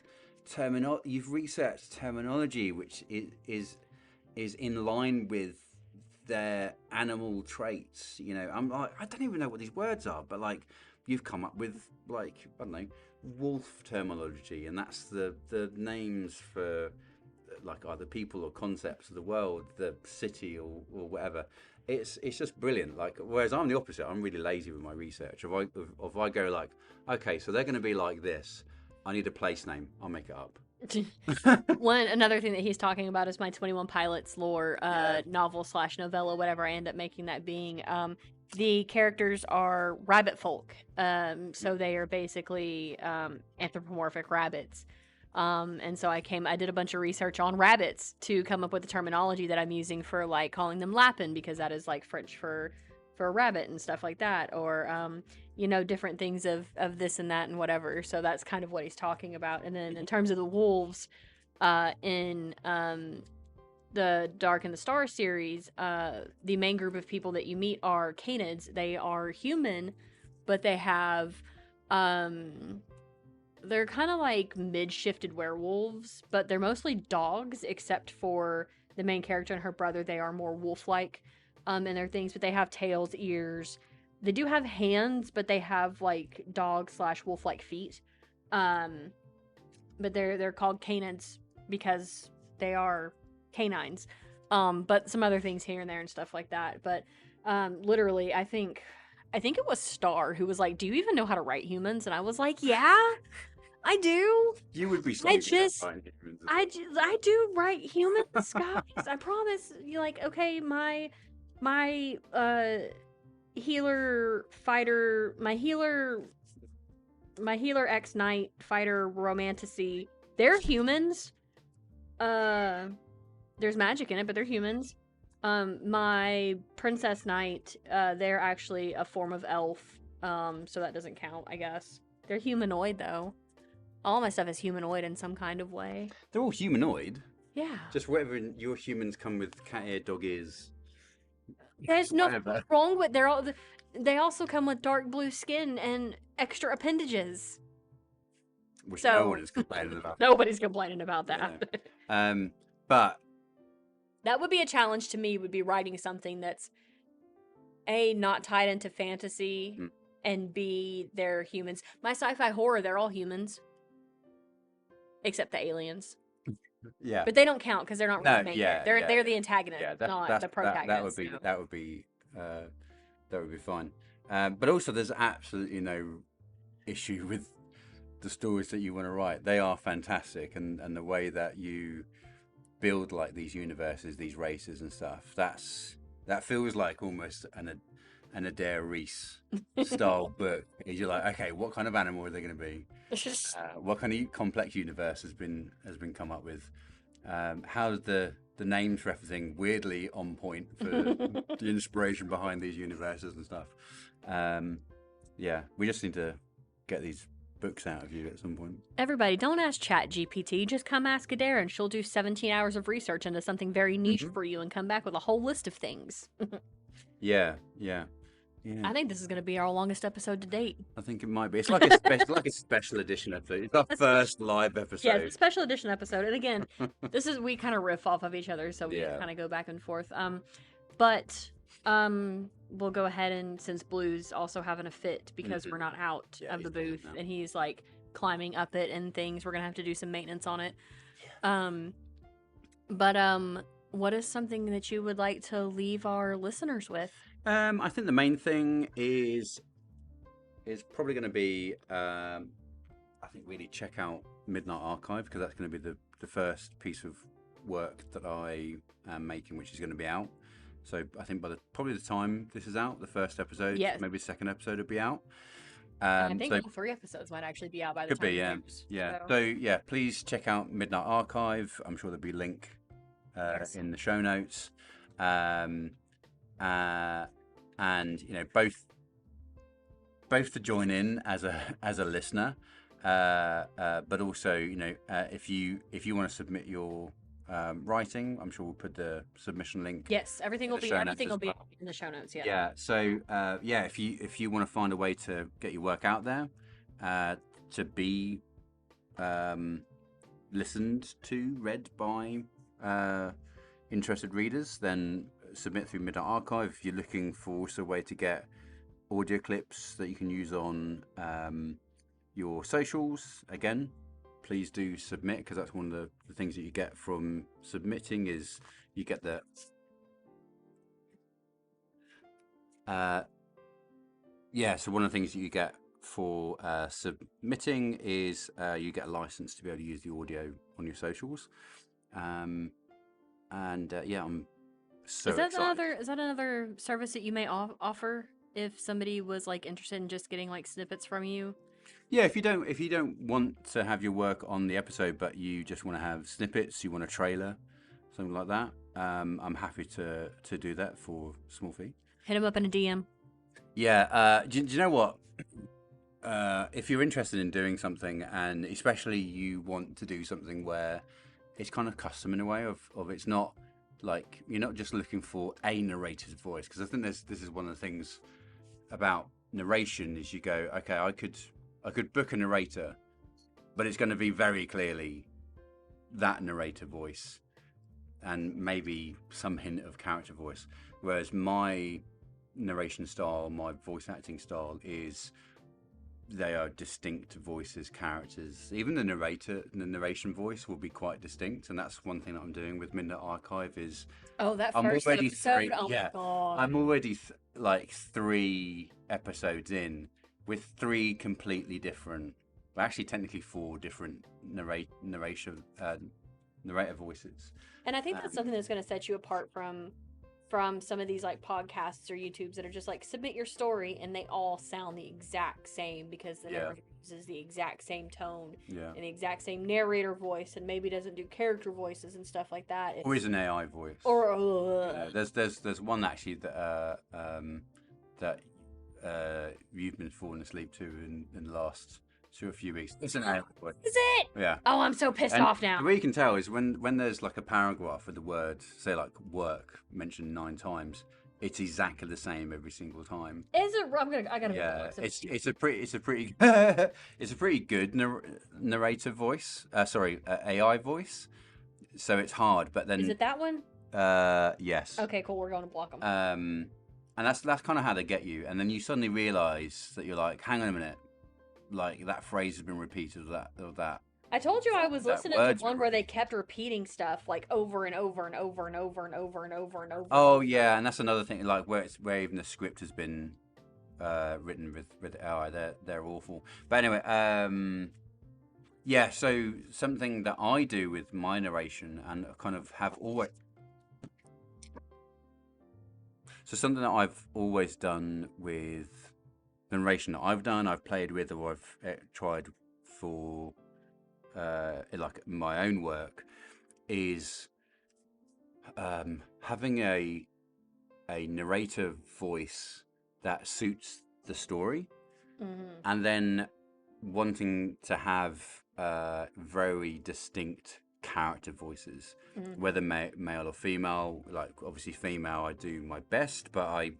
you've researched terminology which is in line with their animal traits. You know, I'm like, I don't even know what these words are, but like you've come up with, like, I don't know, wolf terminology, and that's the names for like either people or concepts of the world, the city or whatever. It's just brilliant. Like, whereas I'm the opposite. I'm really lazy with my research. If I go like, okay, so they're going to be like this, I need a place name, I'll make it up. Another thing that he's talking about is my 21 Pilots lore novel/novella, whatever I end up making that being. The characters are rabbit folk, so they are basically anthropomorphic rabbits. And so I did a bunch of research on rabbits to come up with the terminology that I'm using for like calling them lapin, because that is like French for a rabbit and stuff like that, or different things of this and that and whatever. So that's kind of what he's talking about. And then in terms of the wolves, in the Dark and the Star series, the main group of people that you meet are canids. They are human, but they have they're kind of like mid-shifted werewolves, but they're mostly dogs, except for the main character and her brother. They are more wolf-like in their things, but they have tails, ears. They do have hands, but they have like dog/wolf-like feet. But they're called canids because they are canines. But some other things here and there and stuff like that. But literally, I think it was Star who was like, "Do you even know how to write humans?" And I was like, "Yeah, I do." You would be. I do write humans, guys. I promise. You're like, okay, my healer fighter, my healer X Knight fighter romanticy. They're humans. There's magic in it, but they're humans. My Princess Knight, they're actually a form of elf, so that doesn't count, I guess. They're humanoid, though. All my stuff is humanoid in some kind of way. They're all humanoid. Yeah. Just whatever your humans come with cat ear, dog ears. There's nothing wrong with they also come with dark blue skin and extra appendages. Which no one is complaining about. Nobody's complaining about that. Yeah. But that would be a challenge to me, would be writing something that's A, not tied into fantasy, and B, they're humans. My sci-fi horror, they're all humans. Except the aliens. Yeah. But they don't count because they're not really main characters. They're the antagonist, not the protagonist. That would be fine. But also there's absolutely no issue with the stories that you want to write. They are fantastic, and the way that you build like these universes, these races and stuff. That feels like almost an Adair Reese style book. You're like, okay, what kind of animal are they going to be? What kind of complex universe has been come up with? How's the names for everything weirdly on point for the inspiration behind these universes and stuff? Yeah, we just need to get these books out of you at some point. Everybody, don't ask ChatGPT. Just come ask Adair, and she'll do 17 hours of research into something very niche for you and come back with a whole list of things. Yeah. I think this is going to be our longest episode to date. I think it might be. It's like a special edition episode. It's our first live episode. Yeah, it's a special edition episode. And again, we kind of riff off of each other, so we kind of go back and forth. But we'll go ahead, and since Blue's also having a fit because we're not out of the booth, and he's like climbing up it and things, we're gonna have to do some maintenance on it. What is something that you would like to leave our listeners with? I think the main thing is probably going to be I think really check out Midnight Archive, because that's going to be the first piece of work that I am making, which is going to be out. So I think by probably the time this is out, the first episode, maybe the second episode will be out. I think all 3 episodes might actually be out by the time. Could be, So please check out Midnight Archive. I'm sure there'll be a link in the show notes. And both to join in as a listener, but also if you want to submit your writing, I'm sure we'll put the submission link. Yes, everything will be in the show notes. Yeah. So if you want to find a way to get your work out there, to be listened to, read by interested readers, then submit through Midnight Archive. If you're looking for also a way to get audio clips that you can use on your socials, again, please do submit, because that's one of the things that you get from submitting is you get the so one of the things that you get for submitting is you get a license to be able to use the audio on your socials. I'm so excited. Is that another service that you may offer if somebody was like interested in just getting like snippets from you? Yeah, if you don't want to have your work on the episode, but you just want to have snippets, you want a trailer, something like that, I'm happy to do that for a small fee. Hit him up in a DM. Yeah, do you know what? If you're interested in doing something, and especially you want to do something where it's kind of custom in a way of it's not like you're not just looking for a narrator's voice, because I think this is one of the things about narration is you go, okay, I could book a narrator, but it's going to be very clearly that narrator voice and maybe some hint of character voice, whereas my narration style, my voice acting style they are distinct voices, characters. Even the narration voice will be quite distinct, and that's one thing that I'm doing with Midnight Archive is that first episode. My God. I'm already 3 episodes in with 3 completely different, well, actually technically 4 different narrator voices. And I think that's something that's going to set you apart from some of these like podcasts or YouTubes that are just like submit your story and they all sound the exact same because the narrator uses the exact same tone and the exact same narrator voice, and maybe doesn't do character voices and stuff like that. Or is an AI voice. Or there's one actually that you've been falling asleep to in the last 2 or few weeks. It's an AI voice. Is it? Yeah. Oh, I'm so pissed off now. The way you can tell is when there's like a paragraph with the word, say like work, mentioned 9 times, it's exactly the same every single time. Is it? I gotta. Yeah, it's a pretty it's a pretty good narrator voice. AI voice. So it's hard, but then is it that one? Yes. Okay, cool. We're going to block them. And that's kind of how they get you, and then you suddenly realise that you're like, hang on a minute, like that phrase has been repeated or that. I told you I was listening to one where they kept repeating stuff like over and over and over and over and over and over and over. Oh yeah, and that's another thing, like where even the script has been written with AI, they're awful. But anyway, Yeah, so something that I do with my narration and kind of have always... So something that I've always done with the narration that I've played with, or I've tried for like my own work, is having a narrator voice that suits the story, and then wanting to have very distinct character voices, whether male or female. Like obviously female, I do my best, but I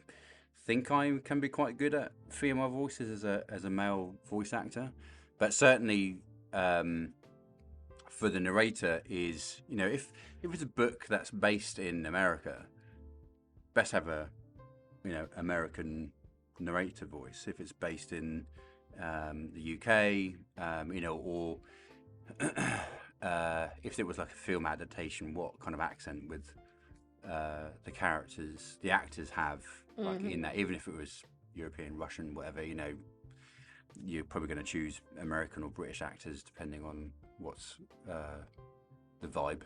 think I can be quite good at female voices as a male voice actor. But certainly for the narrator is, if it's a book that's based in America, best have a American narrator voice. If it's based in the UK, or if it was like a film adaptation, what kind of accent would the actors have, like in that? Even if it was European, Russian, whatever, you're probably going to choose American or British actors depending on what's the vibe,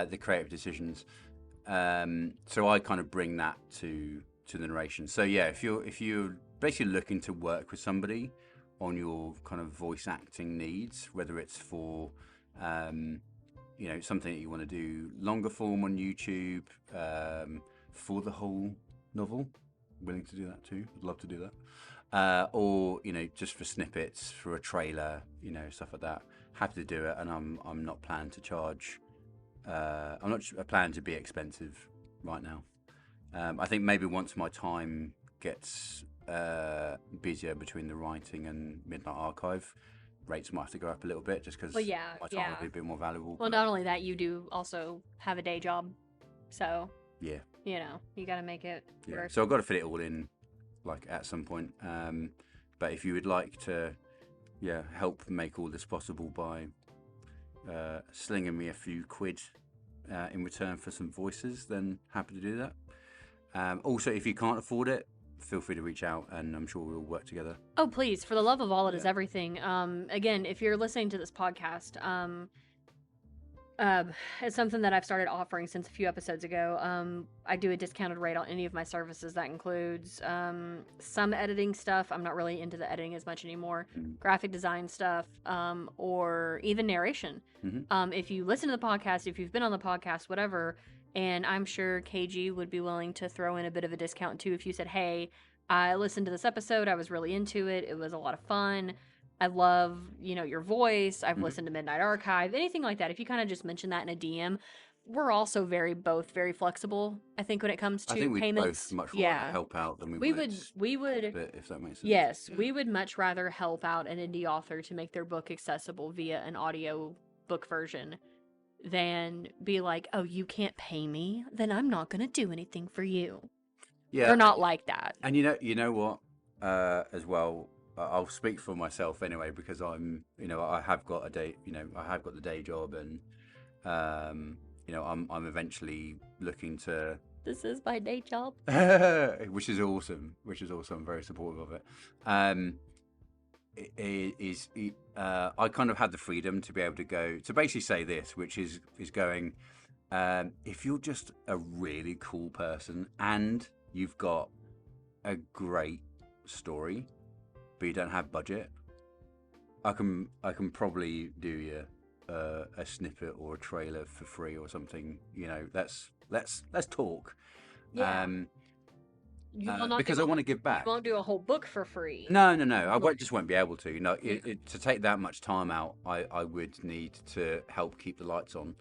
the creative decisions. So I kind of bring that to the narration. So yeah, if you're basically looking to work with somebody on your kind of voice acting needs, whether it's for something that you want to do longer form on YouTube, for the whole novel, willing to do that too. I'd love to do that. Or just for snippets, for a trailer, stuff like that. Happy to do it, and I'm not planning to charge. I'm not planning to be expensive right now. I think maybe once my time gets busier between the writing and Midnight Archive, rates might have to go up a little bit, just because my time will be a bit more valuable. Well, not only that, you do also have a day job, so yeah, you got to make it work. So I've got to fit it all in, like at some point. But if you would like to, help make all this possible by slinging me a few quid in return for some voices, then happy to do that. Also, if you can't afford it, feel free to reach out, and I'm sure we'll work together. Oh, please, for the love of all, it is everything. Again, if you're listening to this podcast, it's something that I've started offering since a few episodes ago. I do a discounted rate on any of my services. That includes some editing stuff. I'm not really into the editing as much anymore. Graphic design stuff, or even narration. If you listen to the podcast, if you've been on the podcast, whatever, and I'm sure KG would be willing to throw in a bit of a discount too if you said, hey, I listened to this episode, I was really into it, it was a lot of fun, I love, your voice, I've listened to Midnight Archive, anything like that. If you kind of just mention that in a DM, we're also both very flexible, I think, when it comes to payments. I think we'd both much rather help out than we would, if that makes sense. Yes, we would much rather help out an indie author to make their book accessible via an audio book version than be like, oh, you can't pay me, then I'm not going to do anything for you. Yeah. We're not like that. And you know what, as well, I'll speak for myself anyway, because I'm, I have got a day, I have got the day job, and, I'm eventually looking to... This is my day job. which is awesome. I'm very supportive of it. I kind of had the freedom to be able to go to basically say this, which is going, if you're just a really cool person and you've got a great story but you don't have budget, I can probably do you a snippet or a trailer for free or something. Let's talk. Yeah. Because I want to give back. You won't do a whole book for free. No. I just won't be able to. To take that much time out, I would need to help keep the lights on.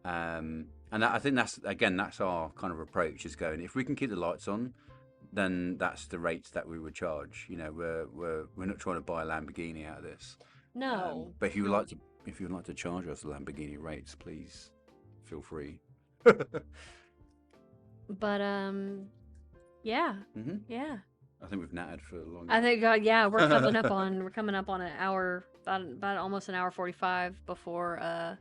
And I think that's our kind of approach, is going, if we can keep the lights on, then that's the rates that we would charge. We're not trying to buy a Lamborghini out of this. No. But if you would like to charge us the Lamborghini rates, please feel free. But yeah. Yeah. I think we've nattered for a long. I think we're coming up on an hour, about almost an hour 45 before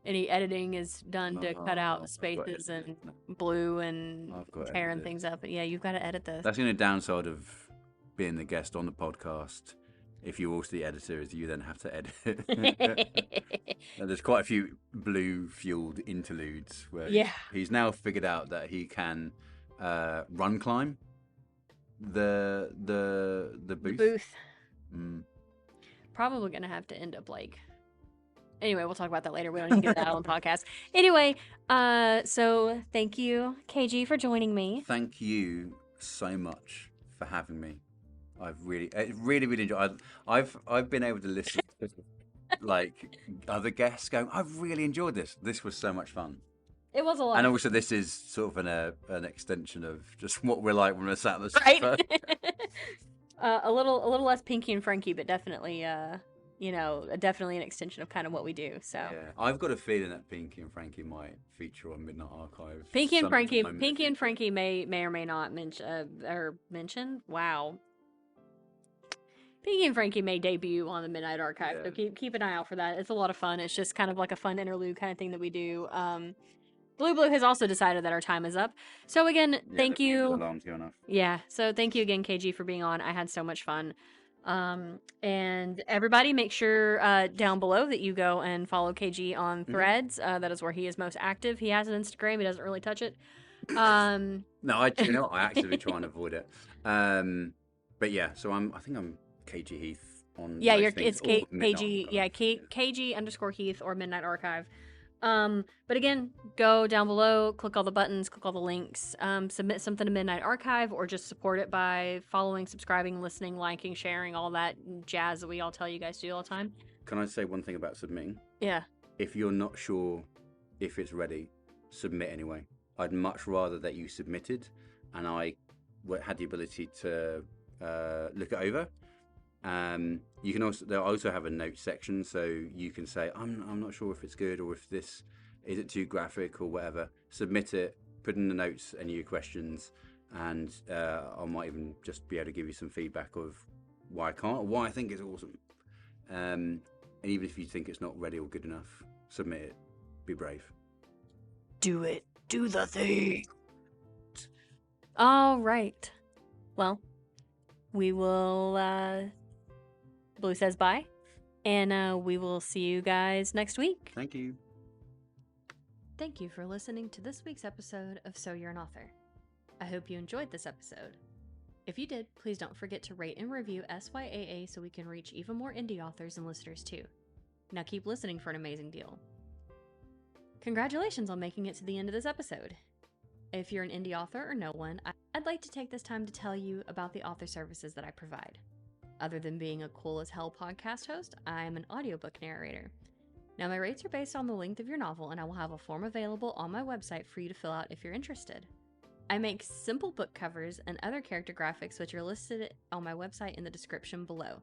any editing is done to cut out spaces and blue and tearing things up. But yeah, you've got to edit this. That's the only downside of being the guest on the podcast, if you're also the editor, is you then have to edit. And there's quite a few blue-fueled interludes where Yeah. he's now figured out that he can run climb the The booth. booth. Mm. Probably gonna have to end up like. Anyway, we'll talk about that later. We don't need to get that on the podcast. Anyway, so thank you, KG, for joining me. Thank you so much for having me. I've really enjoyed. I've been able to listen to like other guests going. I've really enjoyed this. This was so much fun. It was a lot. And also, this is sort of an extension of just what we're like when we're sat on the right. sofa. A little less Pinky and Frankie, but definitely definitely an extension of kind of what we do. So Yeah, I've got a feeling that Pinky and Frankie might feature on Midnight Archive. Pinky and Frankie sometime. may or may not mention. Wow. Pinky and Frankie may debut on the Midnight Archive, so keep an eye out for that. It's a lot of fun. It's just kind of like a fun interlude kind of thing that we do. Blue has also decided that our time is up. So again, thank you. Alarm's going off. Yeah, so thank you again, KG, for being on. I had so much fun. And everybody, make sure down below that you go and follow KG on Threads. That is where he is most active. He has an Instagram. He doesn't really touch it. No, I actively try and avoid it. But yeah, so I think I'm KG Heath on. Yeah, it's KG. Yeah, KG _Heath or Midnight Archive. But again, go down below, click all the buttons, click all the links, submit something to Midnight Archive, or just support it by following, subscribing, listening, liking, sharing, all that jazz that we all tell you guys to do all the time. Can I say one thing about submitting? Yeah. If you're not sure if it's ready, submit anyway. I'd much rather that you submitted and I had the ability to look it over. You can they'll also have a notes section, so you can say I'm not sure if it's good or if this is it too graphic or whatever. Submit it, put in the notes any of your questions, and I might even just be able to give you some feedback of why I can't or why I think it's awesome. And even if you think it's not ready or good enough, submit it. Be brave. Do it. Do the thing. All right. Well, we will. Blue says bye, and we will see you guys next week. Thank you. Thank you for listening to this week's episode of So You're an Author. I hope you enjoyed this episode. If you did, please don't forget to rate and review SYAA so we can reach even more indie authors and listeners too. Now keep listening for an amazing deal. Congratulations on making it to the end of this episode. If you're an indie author or know one, I'd like to take this time to tell you about the author services that I provide. Other than being a cool as hell podcast host, I am an audiobook narrator. Now my rates are based on the length of your novel, and I will have a form available on my website for you to fill out if you're interested. I make simple book covers and other character graphics which are listed on my website in the description below.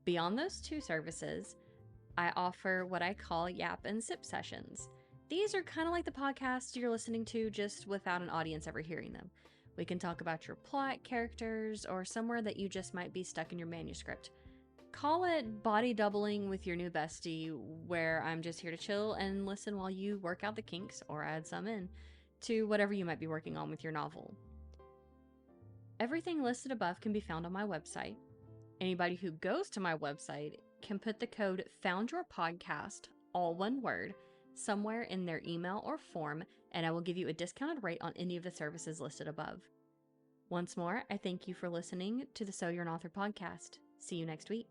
Beyond those two services, I offer what I call Yap and Sip sessions. These are kind of like the podcasts you're listening to, just without an audience ever hearing them. We can talk about your plot, characters, or somewhere that you just might be stuck in your manuscript. Call it body doubling with your new bestie, where I'm just here to chill and listen while you work out the kinks, or add some in, to whatever you might be working on with your novel. Everything listed above can be found on my website. Anybody who goes to my website can put the code FOUNDYOURPODCAST, all one word, somewhere in their email or form, and I will give you a discounted rate on any of the services listed above. Once more, I thank you for listening to the So You're an Author podcast. See you next week.